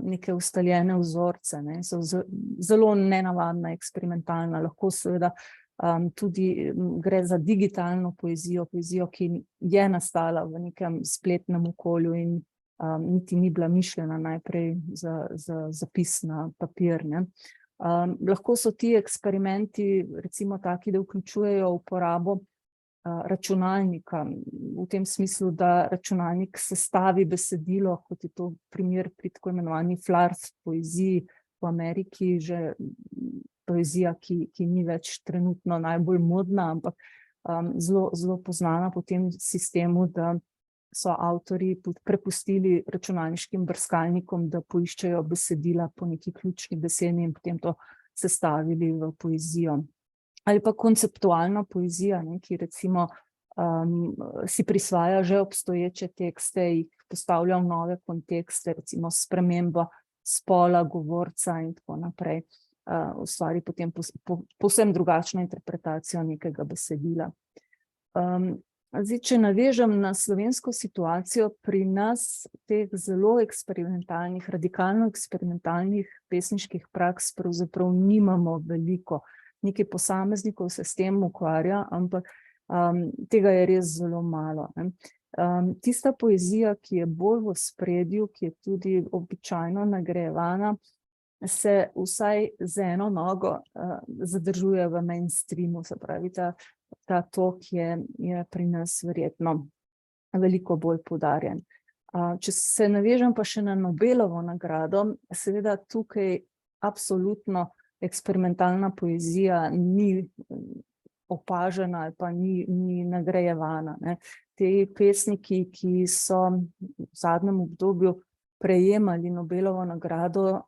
neke ustaljene vzorce, so zelo nenavadna, eksperimentalna, lahko seveda tudi gre za digitalno poezijo, ki je nastala v nekem spletnem okolju in niti ni bila mišljena najprej za zapis na papir. Lahko so ti eksperimenti recimo taki, da vključujejo uporabo računalnika, v tem smislu, da računalnik sestavi besedilo, kot je to primer pri tako imenovani flarf poeziji v Ameriki, že poezija, ki ni več trenutno najbolj modna, ampak zelo poznana po tem sistemu, da so avtorji prepustili računalniškim brskalnikom, da poiščejo besedila po neki ključni besedi in potem to sestavili v poezijo. Ali pa konceptualna poezija, ki recimo si prisvaja že obstoječe tekste, jih postavlja v nove kontekste, recimo spremembo spola, govorca in tako naprej. Ustvari potem povsem drugačno interpretacijo nekega besedila. Zdaj, če navežem na slovensko situacijo, pri nas teh zelo eksperimentalnih, radikalno eksperimentalnih pesniških praks pravzaprav nimamo veliko. Nekaj posameznikov se s tem ukvarja, ampak tega je res zelo malo. Tista poezija, ki je bolj v ospredju, ki je tudi običajno nagrajevana, se vsaj z eno nogo zadržuje v mainstreamu, se pravi, ta tok je pri nas verjetno veliko bolj poudarjen. Če se navežem pa še na Nobelovo nagrado, seveda tukaj absolutno eksperimentalna poezija ni opažena ali pa ni nagrajevana, ne. Ti pesniki, ki so v zadnjem obdobju prejemali Nobelovo nagrado,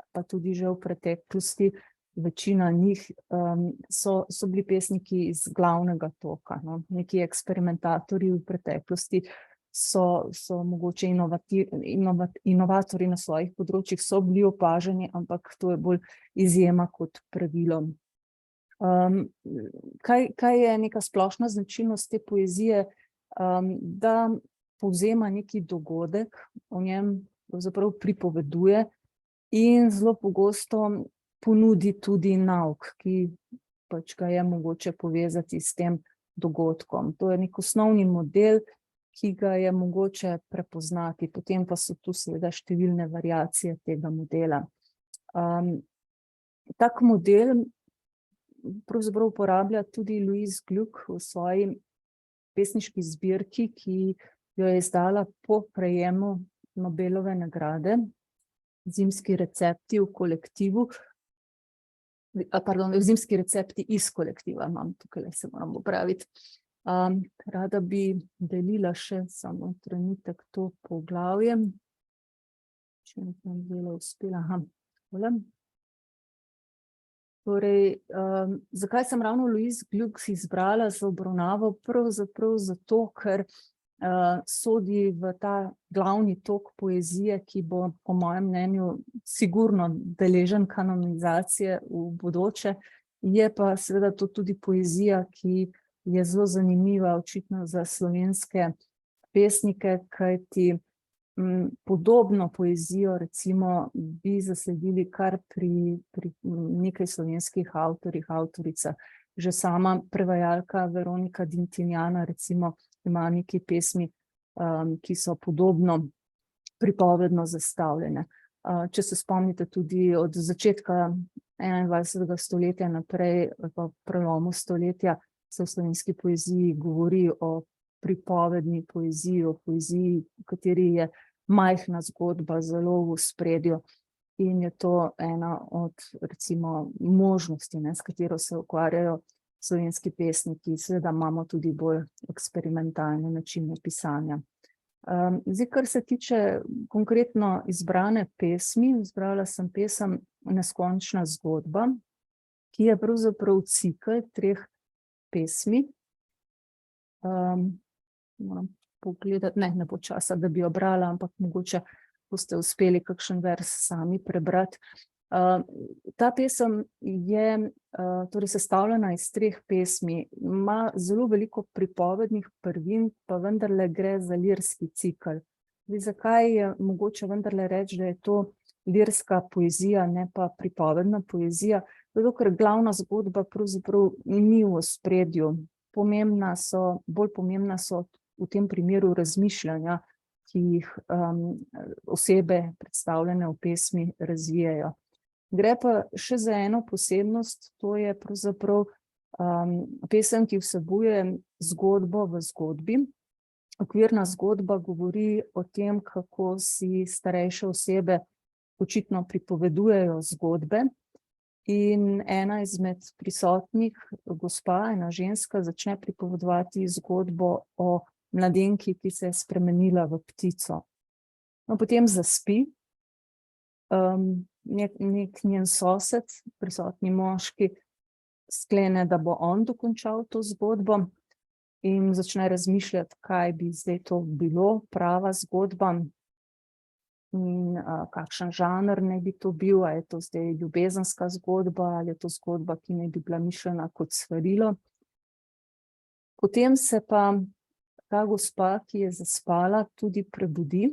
pa tudi že v preteklosti, večina njih so bili pesniki iz glavnega toka, no. Neki eksperimentatorji v preteklosti so mogoče inovatorji na svojih področjih, so bili opaženi, ampak to je bolj izjema kot pravilo. Kaj je neka splošna značilnost te poezije? Da povzema neki dogodek, o njem pravzaprav pripoveduje in zelo pogosto ponudi tudi nauk, ki pač ga je mogoče povezati s tem dogodkom. To je nek osnovni model, ki ga je mogoče prepoznati, potem pa so tu seveda številne variacije tega modela. Tak model pravzaprav uporablja tudi Louise Glück v svoji pesniški zbirki, ki jo je izdala po prejemu Nobelove nagrade, Zimski recepti v kolektivu, Zimski recepti iz kolektiva, imam tukaj, se moram popraviti. Rada bi delila še samo trenutek to poglavje. Če nekaj delo uspela, takole. Torej, zakaj sem ravno Louise Glück izbrala za obravnavo? Pravzaprav zato, ker sodi v ta glavni tok poezije, ki bo po mojem mnenju sigurno deležen kanonizacije v bodoče. Je pa seveda to tudi poezija, ki je zelo zanimiva očitno za slovenske pesnike, kajti podobno poezijo recimo bi zasledili kar pri nekaj slovenskih avtorjih, avtoricah. Že sama prevajalka Veronika Dintinjana recimo ima nekaj pesmi, ki so podobno pripovedno zastavljene. Če se spomnite tudi od začetka 21. stoletja naprej, pa prelomu stoletja, se v slovenski poeziji govori o pripovedni poeziji, o poeziji, v kateri je majhna zgodba zelo v ospredju. In je to ena od recimo možnosti, s katero se ukvarjajo slovenski pesniki. Seveda imamo tudi bolj eksperimentalne načine pisanja. Zdaj, kar se tiče konkretno izbrane pesmi, izbrala sem pesem Neskončna zgodba, ki je pravzaprav cikel 3 pesmi. Moram pogledati, ne bo časa, da bi jo brala, ampak mogoče boste uspeli kakšen vers sami prebrati. Ta pesem je torej sestavljena iz 3 pesmi, ima zelo veliko pripovednih prvin, pa vendarle gre za lirski cikel. Zakaj je mogoče vendarle reči, da je to lirska poezija, ne pa pripovedna poezija? Zato, ker glavna zgodba pravzaprav ni v ospredju. Bolj pomembna so v tem primeru razmišljanja, ki jih osebe predstavljene v pesmi razvijajo. Gre pa še za eno posebnost, to je pravzaprav pesem, ki vsebuje zgodbo v zgodbi. Okvirna zgodba govori o tem, kako si starejše osebe očitno pripovedujejo zgodbe. In ena izmed prisotnih, gospa, ena ženska, začne pripovedovati zgodbo o mladenki, ki se je spremenila v ptico. No, potem zaspi. Nek njen sosed, prisotni moški, sklene, da bo on dokončal to zgodbo in začne razmišljati, kaj bi zdaj to bilo, prava zgodba in kakšen žanr naj bi to bil, ali je to zdaj ljubezenska zgodba, ali je to zgodba, ki naj bi bila mišljena kot svarilo. Potem se pa ta gospa, ki je zaspala, tudi prebudi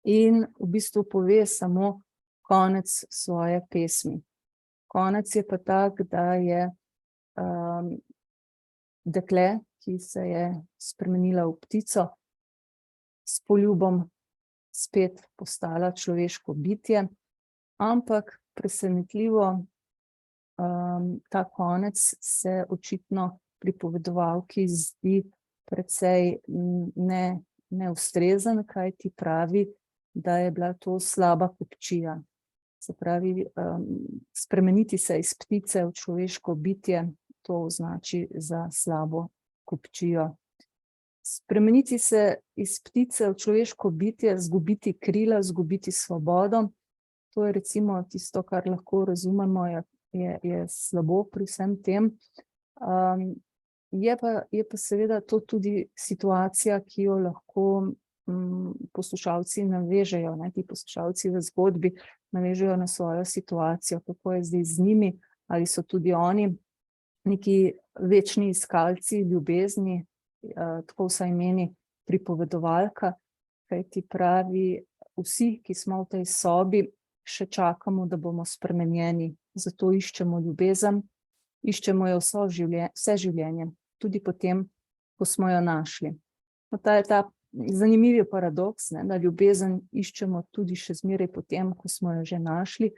in v bistvu pove samo konec svoje pesmi. Konec je pa tak, da je dekle, ki se je spremenila v ptico, s poljubom spet postala človeško bitje, ampak presenetljivo ta konec se očitno pripovedovalki zdi precej neustrezen, kaj ti pravi, da je bila to slaba kupčija. Se pravi, spremeniti se iz ptice v človeško bitje, to označi za slabo kupčijo. Spremeniti se iz ptice v človeško bitje, zgubiti krila, zgubiti svobodo, to je recimo tisto, kar lahko razumemo, je slabo pri vsem tem. Je pa seveda to tudi situacija, ki jo lahko poslušalci navežejo, ti poslušalci v zgodbi navežejo na svojo situacijo, kako je zdaj z njimi, ali so tudi oni neki večni iskalci ljubezni, tako vsaj meni pripovedovalka, kaj ti pravi, vsi, ki smo v tej sobi, še čakamo, da bomo spremenjeni, zato iščemo ljubezen, iščemo jo vse življenje, tudi potem, ko smo jo našli. Ta je ta zanimiv paradoks, da ljubezen iščemo tudi še zmeraj potem, ko smo jo že našli,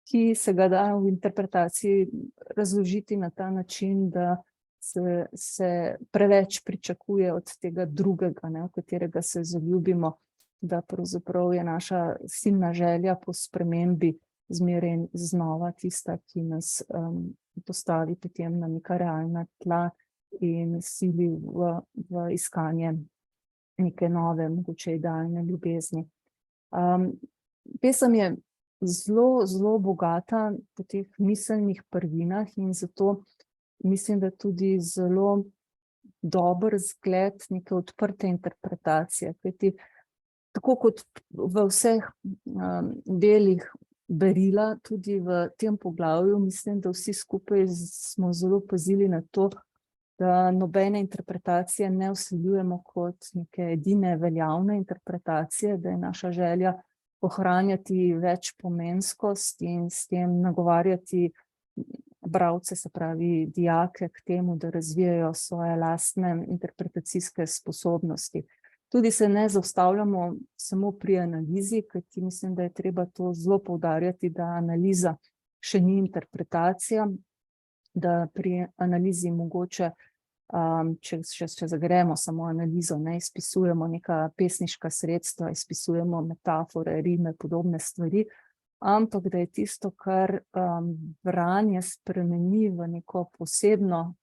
ki se ga da v interpretaciji razložiti na ta način, da se preveč pričakuje od tega drugega, v katerega se zaljubimo, da pravzaprav je naša silna želja po spremembi zmeraj znova tista, ki nas postavi potem na neka realna tla in sili v iskanje neke nove, mogoče idealne ljubezni. Pesem je zelo, zelo bogata po teh miselnih prvinah in zato mislim, da tudi zelo dober zgled neke odprte interpretacije, kajti tako kot v vseh delih berila, tudi v tem poglavju, mislim, da vsi skupaj smo zelo pazili na to, da nobene interpretacije ne vsiljujemo kot neke edine veljavne interpretacije, da je naša želja ohranjati večpomenskost in s tem nagovarjati bralce, se pravi dijake, k temu, da razvijajo svoje lastne interpretacijske sposobnosti. Tudi se ne zaustavljamo samo pri analizi, kajti mislim, da je treba to zelo poudarjati, da analiza še ni interpretacija, da pri analizi mogoče, če zagremo samo analizo, ne izpisujemo neka pesniška sredstva, izpisujemo metafore, rime, podobne stvari, ampak da je tisto, kar branje spremeni v neko posebno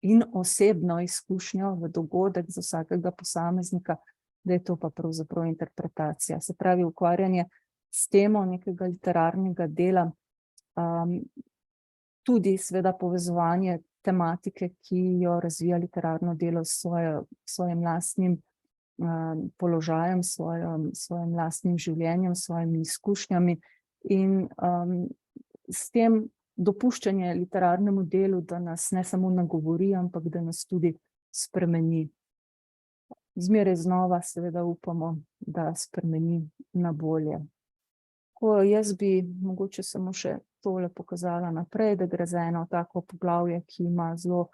in osebno izkušnjo, v dogodek za vsakega posameznika, da je to pa pravzaprav interpretacija. Se pravi, ukvarjanje s temo nekega literarnega dela, tudi seveda povezovanje tematike, ki jo razvija literarno delo s svojim lastnim položajem, svojim lastnim življenjem, svojimi izkušnjami in s tem dopuščanje literarnemu delu, da nas ne samo nagovori, ampak da nas tudi spremeni. Zmeraj znova seveda upamo, da spremeni na bolje. Jaz bi mogoče samo še tole pokazala naprej, da gre za eno tako poglavje, ki ima zelo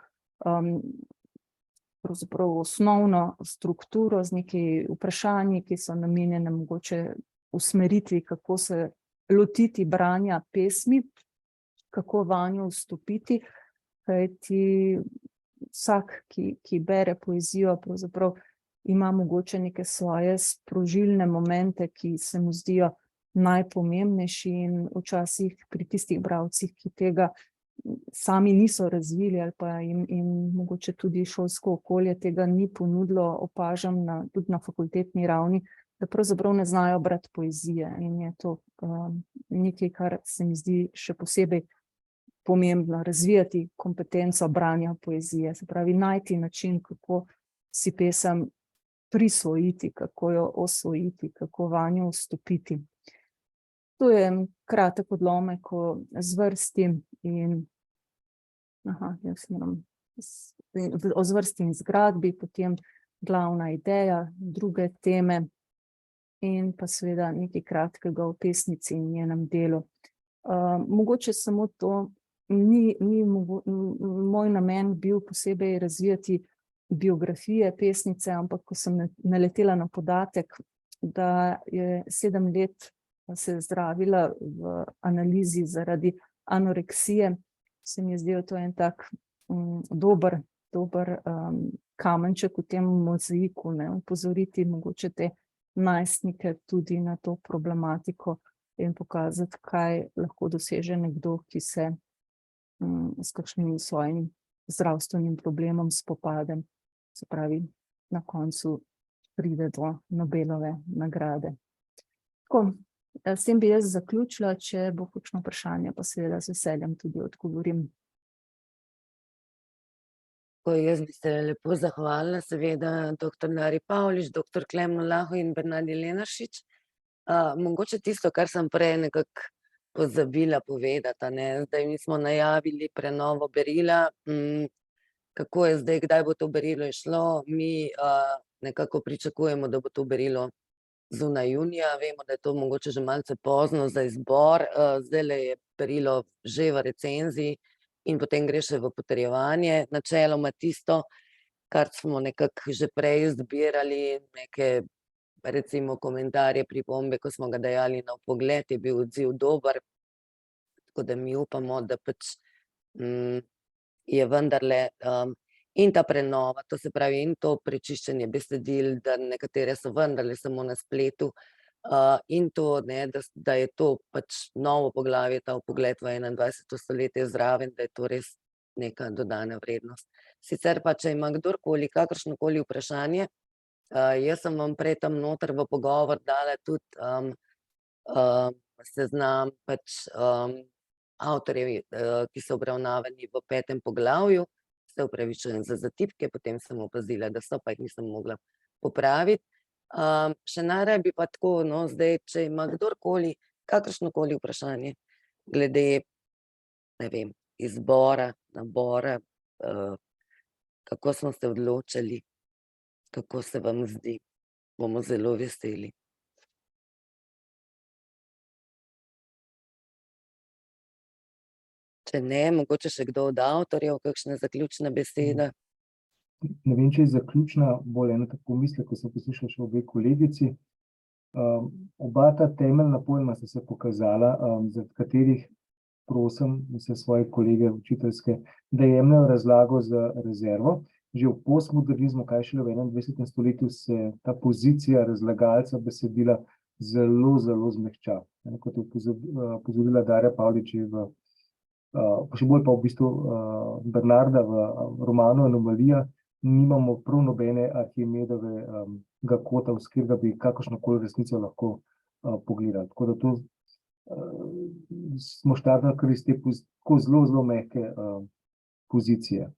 pravzaprav osnovno strukturo z nekaj vprašanji, ki so namenjene mogoče usmeritvi, kako se lotiti branja pesmi, kako vanjo vstopiti, kajti vsak, ki bere poezijo, pravzaprav ima mogoče neke svoje sprožilne momente, ki se mu zdijo najpomembnejši in včasih pri tistih bralcih, ki tega sami niso razvili ali pa jim mogoče tudi šolsko okolje tega ni ponudilo, opažam tudi na fakultetni ravni, da pravzaprav ne znajo brati poezije in je to nekaj, kar se mi zdi še posebej pomembno, razvijati kompetenco branja poezije, se pravi najti način, kako si pesem prisvojiti, kako jo osvojiti, kako vanjo vstopiti. To je kratek odlomek o zvrsti in o zvrsti in zgradbi, potem glavna ideja, druge teme in pa seveda nekaj kratkega o pesnici in njenem delu. Mogoče samo to, ni moj namen bil posebej razvijati biografije pesnice, ampak ko sem naletela na podatek, da je 7 let se zdravila v analizi zaradi anoreksije, se mi je zdel to en tak dober kamenček v tem mozaiku, ne, opozoriti mogoče te najstnike tudi na to problematiko in pokazati, kaj lahko doseže nekdo, ki se s kakšnim svojim zdravstvenim problemom spopade. Se pravi, na koncu pride do Nobelove nagrade. Tako, s tem bi jaz zaključila, če bo kakšno vprašanje, pa seveda z veseljem tudi odgovorim. Jaz bi se lepo zahvalila, seveda, dr. Dari Pavlič, dr. Klemnu Lahu in Bernardi Lenaršič. Mogoče tisto, kar sem prej nekako pozabila povedati, ne, zdaj mi smo najavili prenovo berila, kako je zdaj, kdaj bo to berilo išlo, mi nekako pričakujemo, da bo to berilo zunaj junija, vemo, da je to mogoče že malce pozno za izbor, zdajle je berilo že v recenziji in potem gre še v potrjevanje, načeloma tisto, kar smo nekako že prej zbirali, neke recimo komentarje, pripombe, ko smo ga dajali na vpogled, je bil odziv dober, tako da mi upamo, da pač je vendarle in ta prenova, to se pravi in to prečiščenje besedil, da nekatere so vendarle samo na spletu, in to, ne, da je to pač novo poglavje, ta vpogled v 21. stoletje zraven, da je to res neka dodana vrednost. Sicer pa, če ima kdorkoli kakršnokoli vprašanje, jaz sem vam prej tam noter v pogovor dala tudi seznam pač avtorjev, ki so obravnavani v 5. poglavju, se opravičujem za zatipke, potem sem opazila, da so, pa jih nisem mogla popraviti. Še najraje bi pa tako, no, zdaj, če ima kdorkoli kakršnokoli vprašanje glede, ne vem, izbora, nabora, kako smo se odločili, kako se vam zdi, bomo zelo veseli. Če ne, mogoče še kdo od avtorjev, kakšna zaključna beseda? Ne vem, če je zaključna, bolj ena tako misli, ko sem poslušal še obe kolegici. Oba ta temeljna pojma sta se pokazala, zaradi katerih prosim vse svoje kolege učiteljske, da jemljejo razlago za rezervo. Že v postmodernizmu, kaj šele v 21. stoletju, se ta pozicija razlagalca besedila zelo, zelo zmehča. Kot je opozorila Darja Pavlič, še bolj pa v bistvu Bernarda v romanu Anomalija, nimamo prav nobene Arhimedovega kota, v katerega bi kakršnokoli resnico lahko pogledali. Tako da to smo štartali kar iz te zelo, zelo mehke pozicije.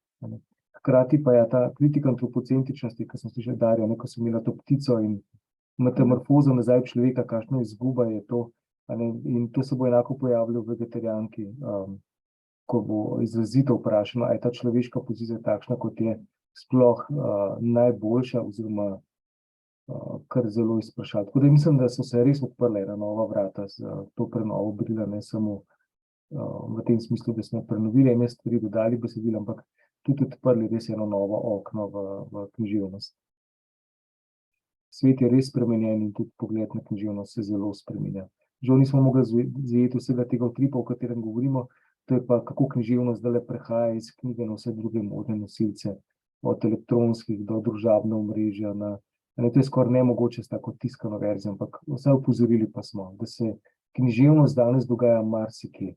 Hkrati pa je ta kritika antropocentričnosti, ki sem slišal Darja, ko sem imela to ptico in metamorfozo nazaj človeka, kakšna izguba je to. In to se bo enako pojavilo v vegetarijanki, ko bo izrazito vprašano, a je ta človeška pozicija takšna, kot je sploh najboljša oziroma kar zelo izprašati. Tako da mislim, da so se res odprla ena nova vrata z to prenovo berila, ne samo v tem smislu, da smo prenovili ene stvari, dodali besedila, ampak tudi odprli res eno novo okno v književnost. Svet je res spremenjen in tudi pogled na književnost se zelo spremenja. Žal nismo mogli zajeti vsega tega utripa, o katerem govorimo, to je pa, kako književnost zdajle prehaja iz knjige na vse druge modne nosilce, od elektronskih do družabnega omrežja. To je skoraj nemogoče s tako tiskano verzijo, ampak vsaj opozorili pa smo, da se književnost danes dogaja marsikje.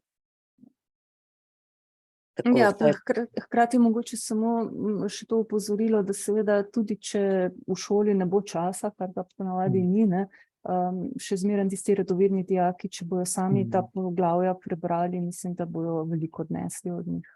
Ja, pa hkrati mogoče samo še to opozorilo, da seveda tudi, če v šoli ne bo časa, kar ga ponavadi ni, ne, še zmeraj tisti radovedni dijaki, če bojo sami ta poglavja prebrali, mislim, da bojo veliko odnesli od njih.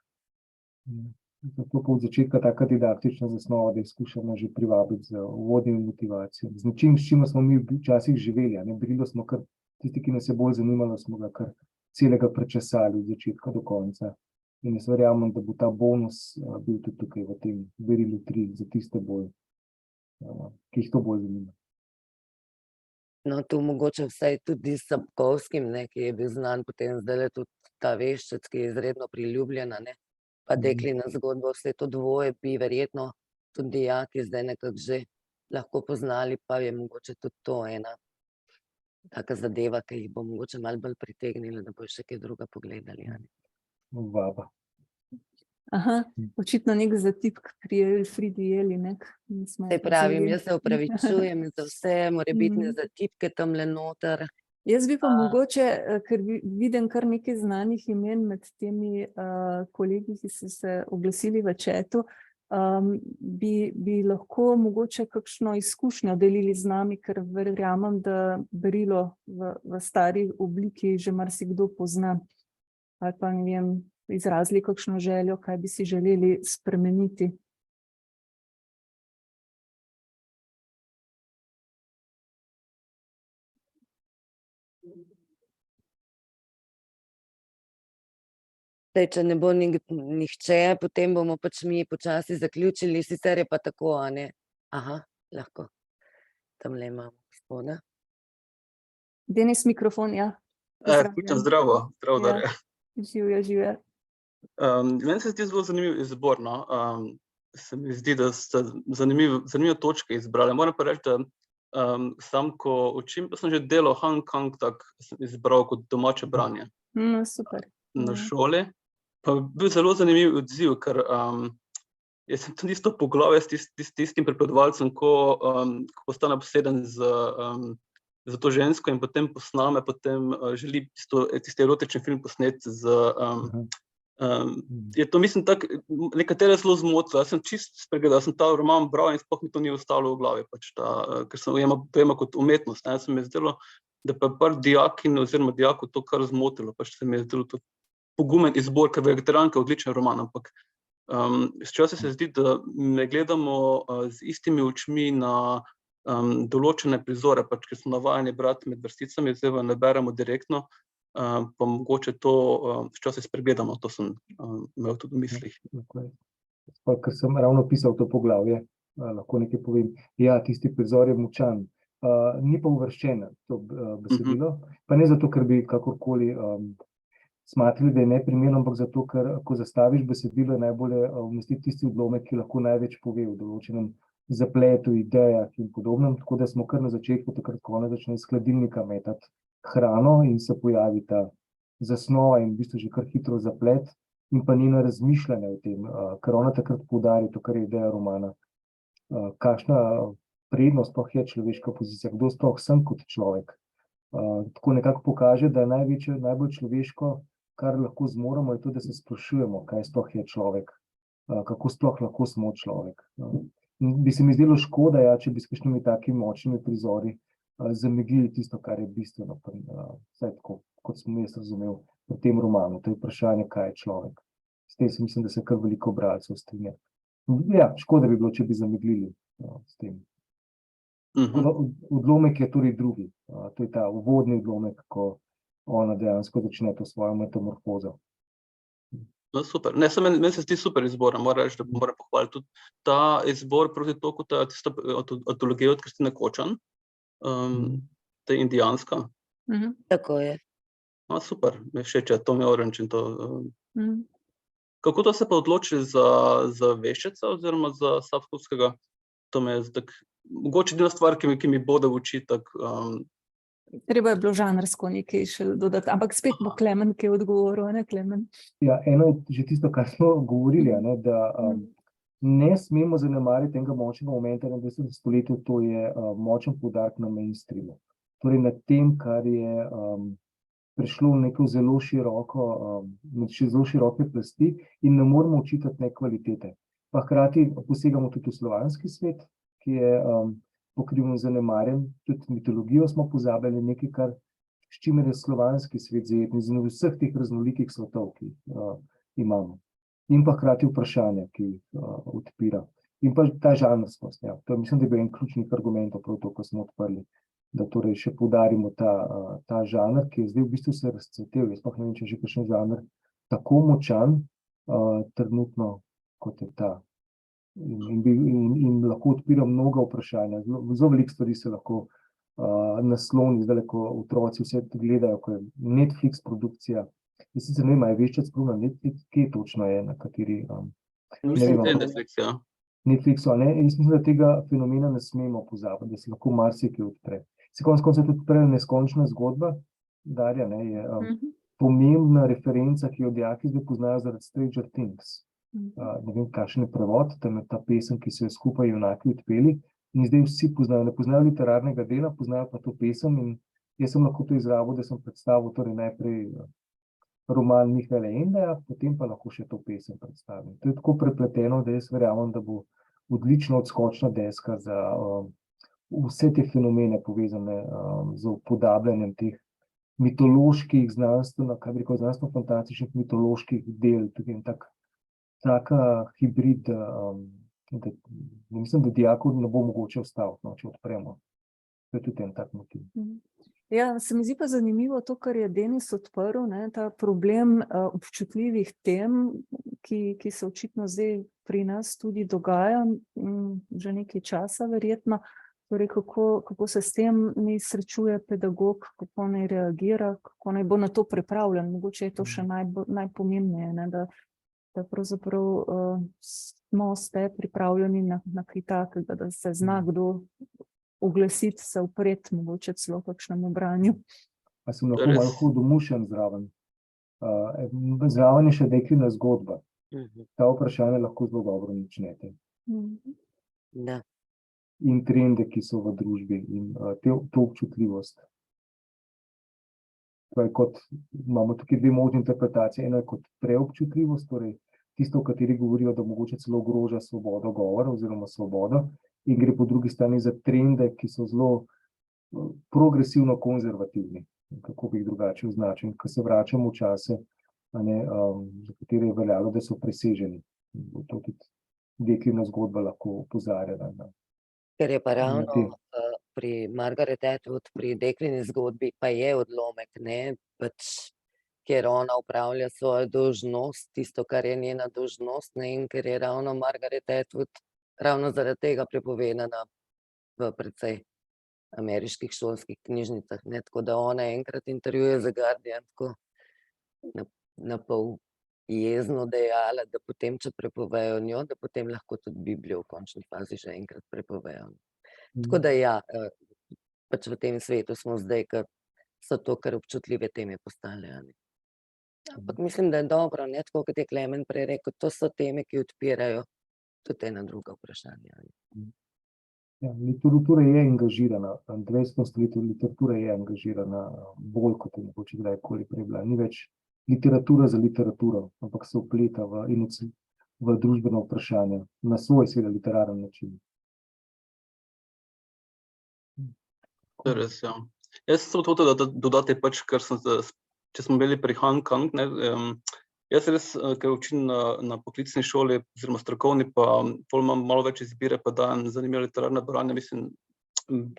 Zato pa od začetka taka didaktična zasnova, da jih skušamo že privabiti z uvodnimi motivacijami. Z nečim, s čimer smo mi včasih živeli, berilo smo kar, tisti, ki nas je bolj zanimalo, smo ga kar celega prečesali od začetka do konca. In jaz verjamem, da bo ta bonus bil tudi tukaj v tem berilu 3 za tiste bolj, ki jih to bolj zanima. No, tu mogoče vsaj tudi s Sapkovskim, ki je bil znan potem zdajle tudi ta Veščec, ki je izredno priljubljena, pa Deklina zgodba, vse to dvoje bi verjetno tudi dijaki zdaj nekako že lahko poznali, pa je mogoče tudi to ena taka zadeva, ki jih bo mogoče malo bolj pritegnila, da bojo še kaj druga pogledali. Vaba. Aha, očitno nek zatipk pri Elfridi Jeli, nek. Saj pravim, jaz se opravičujem za vse morebitne zatipke tamle noter. Jaz bi pa mogoče, ker vidim kar nekaj znanih imen med temi kolegi, ki so se oglasili v chatu, bi lahko mogoče kakšno izkušnjo delili z nami, ker verjamem, da berilo v stari obliki že marsikdo pozna. Ali pa, ne vem, izrazili kakšno željo, kaj bi si želeli spremeniti. Zdaj, če ne bo nihče, potem bomo pač mi počasi zaključili, sicer je pa tako, a ne? Aha, lahko. Tamle imamo gospoda. Denis, mikrofon, ja. Zdravo, Darja. Živja. Meni se zdi zelo zanimiv izbor, no. Se mi zdi, da ste zanimive točke izbrali. Moram pa reči, da sam, ko učim, pa sem že delal Han Kang, tak sem izbral kot domače branje. Super. Na šoli. Pa bil zelo zanimiv odziv, ker jaz sem tudi isto poglavje s tistim pripovedovalcem, ko postane obseden za to žensko in potem posname, potem želi tisti erotični film posneti je to, mislim, tako, nekatere zelo zmotilo. Jaz sem čisto spregledal, sem ta roman bral in sploh mi to ni ostalo v glavi, ker sem ujema kot umetnost. Se mi je zdelo, da pa par dijakinj oziroma dijakov to kar zmotilo, se mi je zdelo to pogumen izbor, ker Vegetarijanka je odličen roman, ampak včasih se zdi, da ne gledamo z istimi očmi na določene prizore, ker smo navajeni brati med vrsticami, zdaj ne beremo direktno, pa mogoče to včasih spregledamo, to sem imel tudi v mislih. Ker sem ravno pisal to poglavje, lahko nekaj povem. Ja, tisti prizor je močan. Ni pa uvrščeno to besedilo, pa ne zato, ker bi kakorkoli smatrali, da je neprimerno, ampak zato, ker ko zastaviš besedilo, je najbolje umestiti tisti odlomek, ki lahko največ pove v določenem zapletu, idejah in podobnem, tako da smo kar na začetku, takrat, ko ona začne iz hladilnika metati hrano in se pojavi ta zasnova in v bistvu že kar hitro zaplet in pa njeno razmišljanje o tem, ker ona takrat poudari to, kar je ideja romana. Kakšna prednost sploh je človeška pozicija, kdo sploh sem kot človek. Tako nekako pokaže, da najbolj človeško, kar lahko zmoremo, je to, da se sprašujemo, kaj sploh je človek, kako sploh lahko smo človek. Bi se mi zdelo škoda, če bi s kakšnimi takimi močnimi prizori zameglili tisto, kar je bistveno, vsaj tako, kot sem jaz razumel v tem romanu, to je vprašanje, kaj je človek. S tem se mislim, da se kar veliko bralcev strinja. Ja, škoda bi bilo, če bi zameglili s tem. Odlomek je torej drugi, to je ta uvodni odlomek, ko ona dejansko začne to svojo metamorfozo. No, super. Ne, meni se zdi super izbor, moram reči, da moram pohvaliti tudi ta izbor proti toku, tisto antologijo od Kristine Kočan, ta indijanska. Tako je. No, super, me všeč, Tommy Orange in to. Kako to se pa odločili za Veščeca oziroma za Sapkovskega? To me je tak, mogoče edina stvar, ki mi bode v oči, Treba je bilo žanrsko nekaj še dodati, ampak spet bo Klemen, ki je odgovoril, ne Klemen? Ja, eno je že tisto, kar smo govorili, da ne smemo zanemariti enega močnega momenta na 20. stoletju, to je močen poudarek na mainstreamu. Torej na tem, kar je prišlo v neko zelo široke plasti in ne moramo očitati nekvalitete. Pa hkrati posegamo tudi v slovanski svet, ki je pokrivno zanemarjen, tudi mitologijo smo pozabili, nekaj, s čimer je slovanski svet zajet in vseh teh raznolikih svetov, ki imamo. In pa hkrati vprašanja, ki jih odpira. In pa ta žanrskost, to mislim, da je bil en ključnih argumentov prav to, ko smo odprli, da torej še poudarimo ta žanr, ki je zdaj v bistvu se razcvetel. Jaz pa ne vem, če je že kakšen žanr tako močan trenutno, kot je ta. In lahko odpira mnoga vprašanja. Zelo veliko stvari se lahko nasloni, zdaj, ko otroci vse gledajo, ko je Netflix produkcija. Jaz sicer ne vem, je Veščec prav na Netflix, kje točno je, na kateri... Mislim, da je Netflix, ja. Netflixu, ne? Jaz mislim, da tega fenomena ne smemo pozabiti, da se lahko marsikaj odpre. Se konec koncev tudi odpre Neskončna zgodba, Darja, je pomembna referenca, ki jo dijaki zdaj poznajo zaradi Stranger Things. ne vem, kakšen je prevod, tam je ta pesem, ki so jo skupaj junaki odpeli, in zdaj vsi poznajo, ne poznajo literarnega dela, poznajo pa to pesem, in jaz sem lahko to izrabil, da sem predstavil torej najprej roman Mihaela Endeja, potem pa lahko še to pesem predstavim. To je tako prepleteno, da jaz verjamem, da bo odlična odskočna deska za vse te fenomene povezane z upodabljanjem teh mitoloških, znanstveno-fantastičnih mitoloških del, tudi en taka hibrid, da mislim, da dijakov ne bo mogoče ustaviti, no, če odpremo. To je tudi en tak motiv. Ja, se mi zdi pa zanimivo to, kar je Denis odprl, ne, ta problem občutljivih tem, ki se očitno zdaj pri nas tudi dogaja, že nekaj časa verjetno. Torej, kako se s tem ni srečuje pedagog, kako naj reagira, kako naj bo na to pripravljen. Mogoče je to še najpomembneje, ne, da pravzaprav ste pripravljeni na kaj takega, da se zna kdo oglasiti, se upreti, mogoče celo kakšnemu branju. Pa sem lahko malo hudomušen zraven. Zraven je še Deklina zgodba. Ta vprašanja lahko zelo dobro načnete. Da. In trende, ki so v družbi, in to občutljivost. Imamo tukaj dve možni interpretacije. Eno je kot preobčutljivost, torej tisto, v kateri govorijo, da mogoče celo ogroža svobodo govora oziroma svobodo, in gre po drugi strani za trende, ki so zelo progresivno konzervativni, kako bi jih drugače označil, ko se vračamo v čase, za katere je veljalo, da so preseženi. To tudi Deklina zgodba lahko opozarja. Ker je pa ravno pri Margaret Atwood, pri Deklini zgodbi, pa je odlomek, ne, ker ona upravlja svojo dolžnost, tisto, kar je njena dolžnost, ne, in ker je ravno Margaret Atwood ravno zaradi tega prepovedana v precej ameriških šolskih knjižnicah, ne, tako da ona enkrat intervjuje za Guardian, tako na pol jezno dejala, da potem, če prepovejo njo, da potem lahko tudi Biblijo v končni fazi že enkrat prepovejo. Tako da ja, pač v tem svetu smo zdaj, ker so to kar občutljive teme postale. Ampak mislim, da je dobro, ne, tako kot je Klemen prej rekel, to so teme, ki odpirajo tudi ena druga vprašanja. Ja, literatura je angažirana, 20. stoletju literatura je angažirana bolj kot je mogoče kdajkoli prej bila. Ni več literatura za literaturo, ampak se vpleta v družbeno vprašanje, na svoj seveda literaren način. To je res, ja. Jaz sem hotel dodati pač, če smo bili pri Han Kang, ne, jaz res, ker učim na poklicni šoli, oziroma strokovni, pa pol imam malo več izbire, pa dajem zanimivo literarne branje, mislim,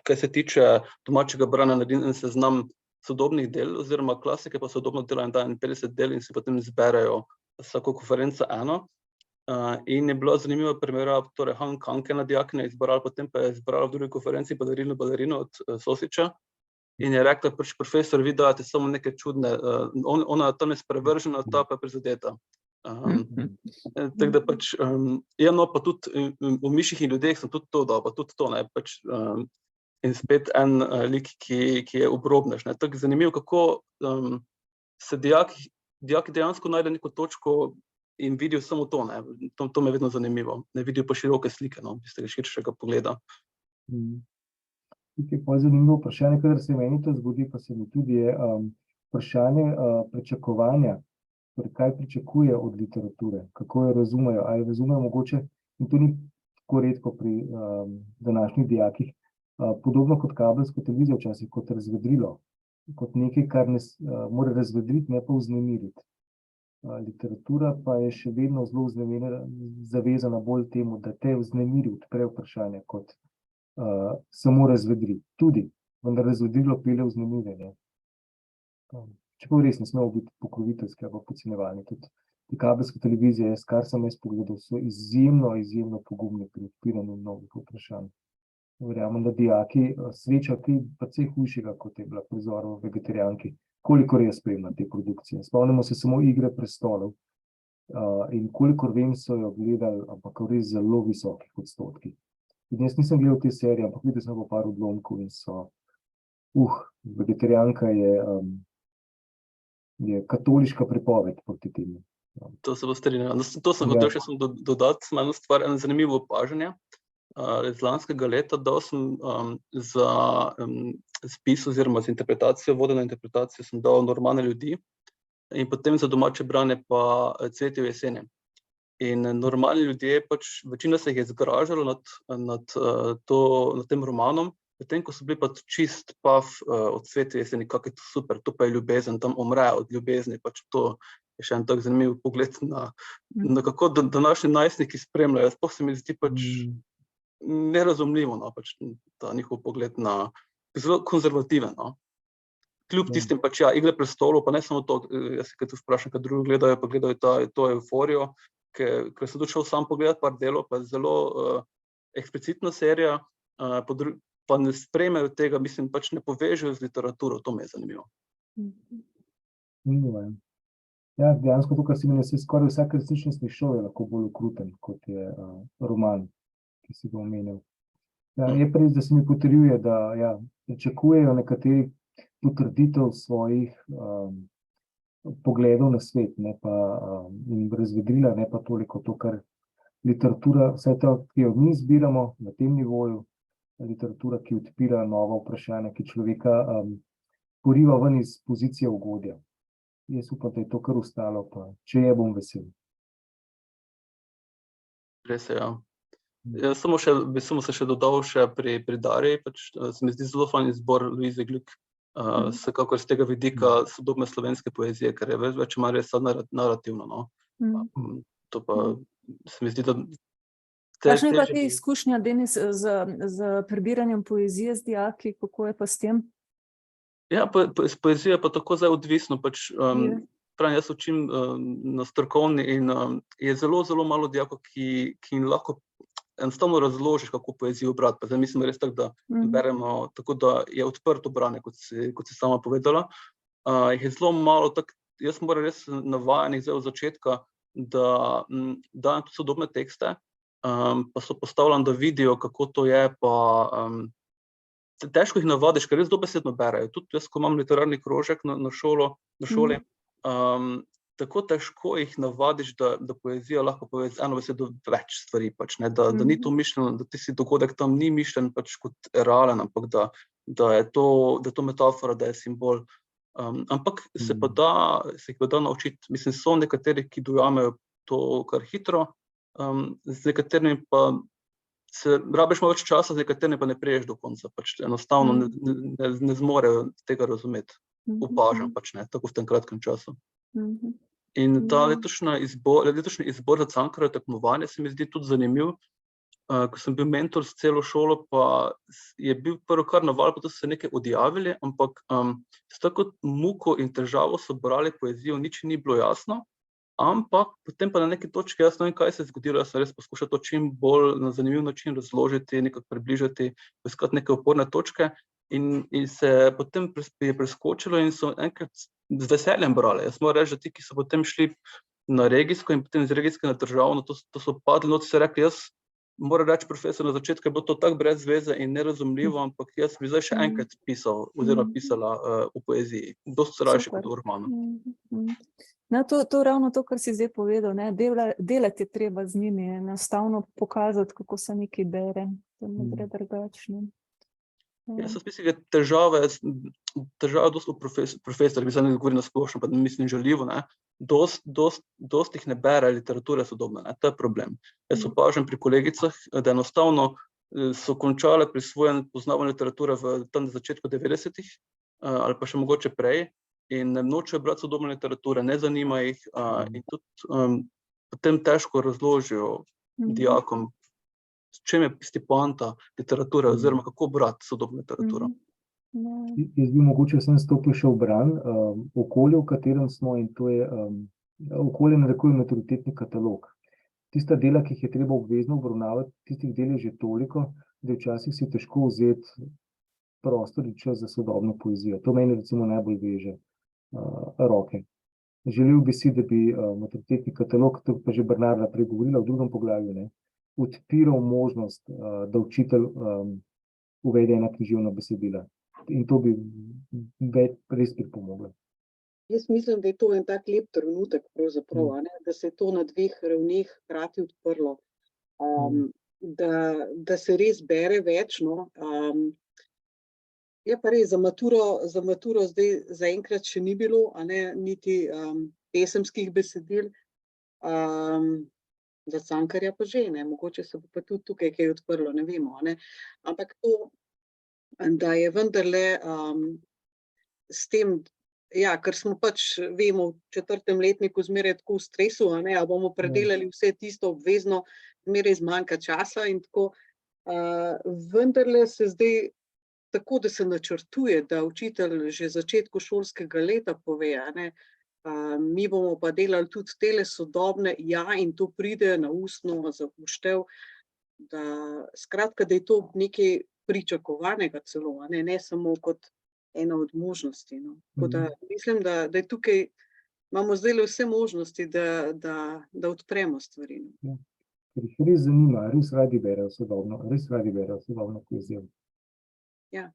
kaj se tiče domačega branja, naredim en seznam sodobnih del, oziroma klasike pa sodobno dela in dajem 50 del in si potem izberejo vsako konferenco eno. In je bilo zanimivo primerjava, torej Han Kang je ena dijakinja izbrala, potem pa je izbrala v drugi konferenci balerino od Sosiča. In je rekla, profesor, vi dajate samo neke čudne, ona tam je sprevržena, ta pa je prizadeta. Tako da pač, no pa tudi v Miših in ljudeh sem tudi to dal, pa tudi to, ne, pač, in spet en lik, ki je obrobnež, ne. Tako zanimivo, kako se dijaki dejansko najde neko točko in vidijo samo to, ne. To me je vedno zanimivo, ne vidijo pa široke slike, no, iz tega širšega pogleda. Tukaj pa je zanimivo vprašanje, kadar se meni to zgodi, pa se mi tudi je vprašanje pričakovanja, torej kaj pričakuje od literature, kako jo razumejo, ali razumejo mogoče, in to ni tako redko pri današnjih dijakih, podobno kot kabelsko televizijo včasih, kot razvedrilo, kot nekaj, kar ne mora razvedriti, ne pa vznemiriti. Literatura pa je še vedno zelo zavezana bolj temu, da te vznemiri, odpre vprašanje, kot samo razvedri. Tudi, vendar razvedrilo pelje vznemirjenje. Čeprav res ne smemo biti pokroviteljski ali podcenjevalni. Tudi te kabelske televizije, kar sem jaz pogledal, so izjemno pogumni pri odpiranju novih vprašanj. Verjamem, da dijaki sreča kaj precej hujšega, kot je bila prizor v Vegetarijanki, kolikor je spremljal te produkcije. Spomnimo se samo Igre prestolov in kolikor vem, so jo gledali, ampak res zelo visokih odstotkih. In jaz nisem gledal te serije, ampak videl sem pa par odlomkov in so, Vegetarijanka je katoliška prepoved proti temu. To se bo strinjal. To sem Ja. hotel še samo dodati, eno stvar, eno zanimivo opažanje. Iz lanskega leta dal sem za spis oziroma za interpretacijo, vodeno interpretacijo sem dal Normalne ljudi in potem za domače branje pa Cvetje v jeseni. In normalni ljudje, pač večina se jih je zgražalo nad tem romanom, potem ko so bili pa čist pav od Cvetje v jeseni, kako je to super, to pa je ljubezen, tam umre od ljubezni, pač to je še en tak zanimiv pogled na kako današnji najstniki spremljajo. Sploh se mi zdi pač nerazumljivo, no, pač ta njihov pogled na zelo konzervativen, no. Kljub tistim pač, ja, Igre prestolov, pa ne samo to, jaz se kaj tu vprašam, kaj drugi gledajo, pa gledajo to Euforijo, ker sem tudi šel sam pogledat par delov, pa je zelo eksplicitna serija, pa ne sprejmejo tega, mislim, pač ne povežejo z literaturo, to me je zanimivo. Ja, dejansko to, kar si mi nasi, skoraj vsak resničnostni šov je lahko bolj okruten, kot je roman, ki si ga omenil. Ja, je pa res, da se mi potrjuje, da ja, pričakujejo nekateri potrditev svojih pogledov na svet, ne pa in razvedrila, ne pa toliko to, kar literatura, vse to, ki jo mi zbiramo na tem nivoju, literatura, ki odpira nova vprašanja, ki človeka poriva ven iz pozicije ugodja. Jaz upam, da je to kar ostalo, pa če je, bom vesel. Res je, ja. Samo se še dodal še pri Darji, pač se mi zdi zelo fajn izbor Luize Glück, vsekakor z tega vidika sodobne slovenske poezije, ker je več ima res narativno, no. To pa se mi zdi, da Kakšna je pa ti izkušnja, Denis, z prebiranjem poezije z dijaki, kako je pa s tem? Ja, poezija pa tako zdaj odvisno, pač pravim, jaz učim na strokovni in je zelo, zelo malo dijakov, ki lahko enostavno razložiš, kako poezijo brati. Pa zdaj mislim res tako, da beremo tako, da je odprto branje, kot si sama povedala. Jih je zelo malo, jaz moram res navajanih zdaj od začetka, da dajem tudi sodobne tekste, pa so postavljeni, da vidijo, kako to je, pa težko jih navadiš, ker res dobesedno berejo. Tudi jaz, ko imam literarni krožek na šoli, tako težko jih navadiš, da poezija lahko pove z eno besedo več stvari, pač, ne, da ni to mišljeno, da tisti dogodek tam ni mišljen pač kot realen, ampak da je to metafora, da je simbol. Ampak se jih pa da naučiti. Mislim, so nekateri, ki dojamejo to kar hitro, z nekaterimi pa rabiš malo več časa, z nekaterimi pa ne priješ do konca, pač enostavno ne zmorejo tega razumeti. Opažam pač, ne, tako v tem kratkem času. In ta letošnji izbor za Cankarjevo tekmovanje se mi zdi tudi zanimiv. Ko sem bil mentor s celo šolo, pa je bil prvo kar naval, pa so se nekaj odjavili, ampak s tako muko in težavo so brali poezijo, nič ni bilo jasno, ampak potem pa na neki točki jaz ne vem, kaj se je zgodilo, jaz sem res poskušal to čim bolj na zanimiv način razložiti, nekako približati, poiskati neke oporne točke in se potem je preskočilo in so enkrat z veseljem brali. Jaz moram reči, da ti, ki so potem šli na regijsko in potem iz regijske na državno, to so padli, no, so rekli, jaz moram reči, profesor, na začetku je bilo to tako brez veze in nerazumljivo, ampak jaz bi zdaj še enkrat pisal oziroma pisala v poeziji. Dosti rajši kot v romanu. No, to ravno to, kar si zdaj povedal, ne, delati je treba z njimi, enostavno pokazati, kako se nekaj bere, to ne gre drugačno. Jaz mislim, da težava dosti v profesorjih, mislim, ne govorim na splošno, pa mislim žaljivo, ne, dosti jih ne bere literature sodobne, ne, to je problem. Jaz opažam pri kolegicah, da enostavno so končale pri svojem poznavanju literature v tam začetku 90-ih, ali pa še mogoče prej, in ne nočejo brati sodobne literature, ne zanima jih, in tudi potem težko razložijo dijakom, s čem je tisti poanta literature oziroma kako brati sodobno literaturo. Jaz bi mogoče sem stopil še v bran okolju, v katerem smo, in to je okolje narekuje maturitetni katalog. Tista dela, ki jih je treba obvezno obravnavati, tistih del je že toliko, da včasih si težko vzeti prostor in čas za sodobno poezijo. To meni recimo najbolj veže roke. Želel bi si, da bi maturitetni katalog, to pa že Bernarda prej govorila v drugem poglavju, ne, odpiral možnost, da učitelj uvede ena književna besedila. In to bi res pripomoglo. Jaz mislim, da je to en tak lep trenutek pravzaprav, a ne, da se je to na dveh ravneh hkrati odprlo. Da se res bere več, no. Je pa res, za maturo zdaj zaenkrat še ni bilo, a ne, niti pesemskih besedil. Za Cankarja pa že, ne, mogoče se bo pa tudi tukaj kaj odprlo, ne vemo, a ne. Ampak to, da je vendarle s tem, ja, ker smo pač, vemo, v 4. letniku zmeraj tako v stresu, a ne, a bomo predelali vse tisto obvezno, zmeraj zmanjka časa in tako. Vendarle se zdaj tako, da se načrtuje, da učitelj že v začetku šolskega leta pove, a ne, mi bomo pa delali tudi tele sodobne, ja, in to pride na ustno za upoštev, skratka, da je to nekaj pričakovanega celo, a ne, ne samo kot ena od možnosti, no. Tako da mislim, da je tukaj, imamo zdajle vse možnosti, da odpremo stvari. Ker jih res zanima, res radi berejo sodobno poezijo. Ja.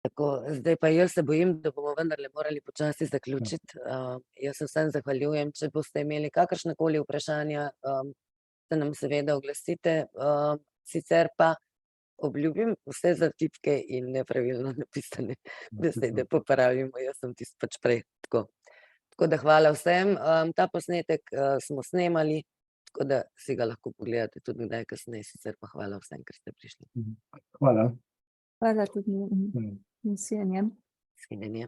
Tako, zdaj pa jaz se bojim, da bomo vendarle morali počasi zaključiti. Jaz se vsem zahvaljujem, če boste imeli kakršnakoli vprašanja, se nam seveda oglasite, sicer pa obljubim vse zatipke in nepravilno napisane besede popravimo, jaz sem tisto pač prej tako. Tako da hvala vsem, ta posnetek smo snemali, tako da si ga lahko pogledate tudi kdaj kasneje, sicer pa hvala vsem, ker ste prišli. Hvala. Hvala tudi. Nasvidenje. Nasvidenje.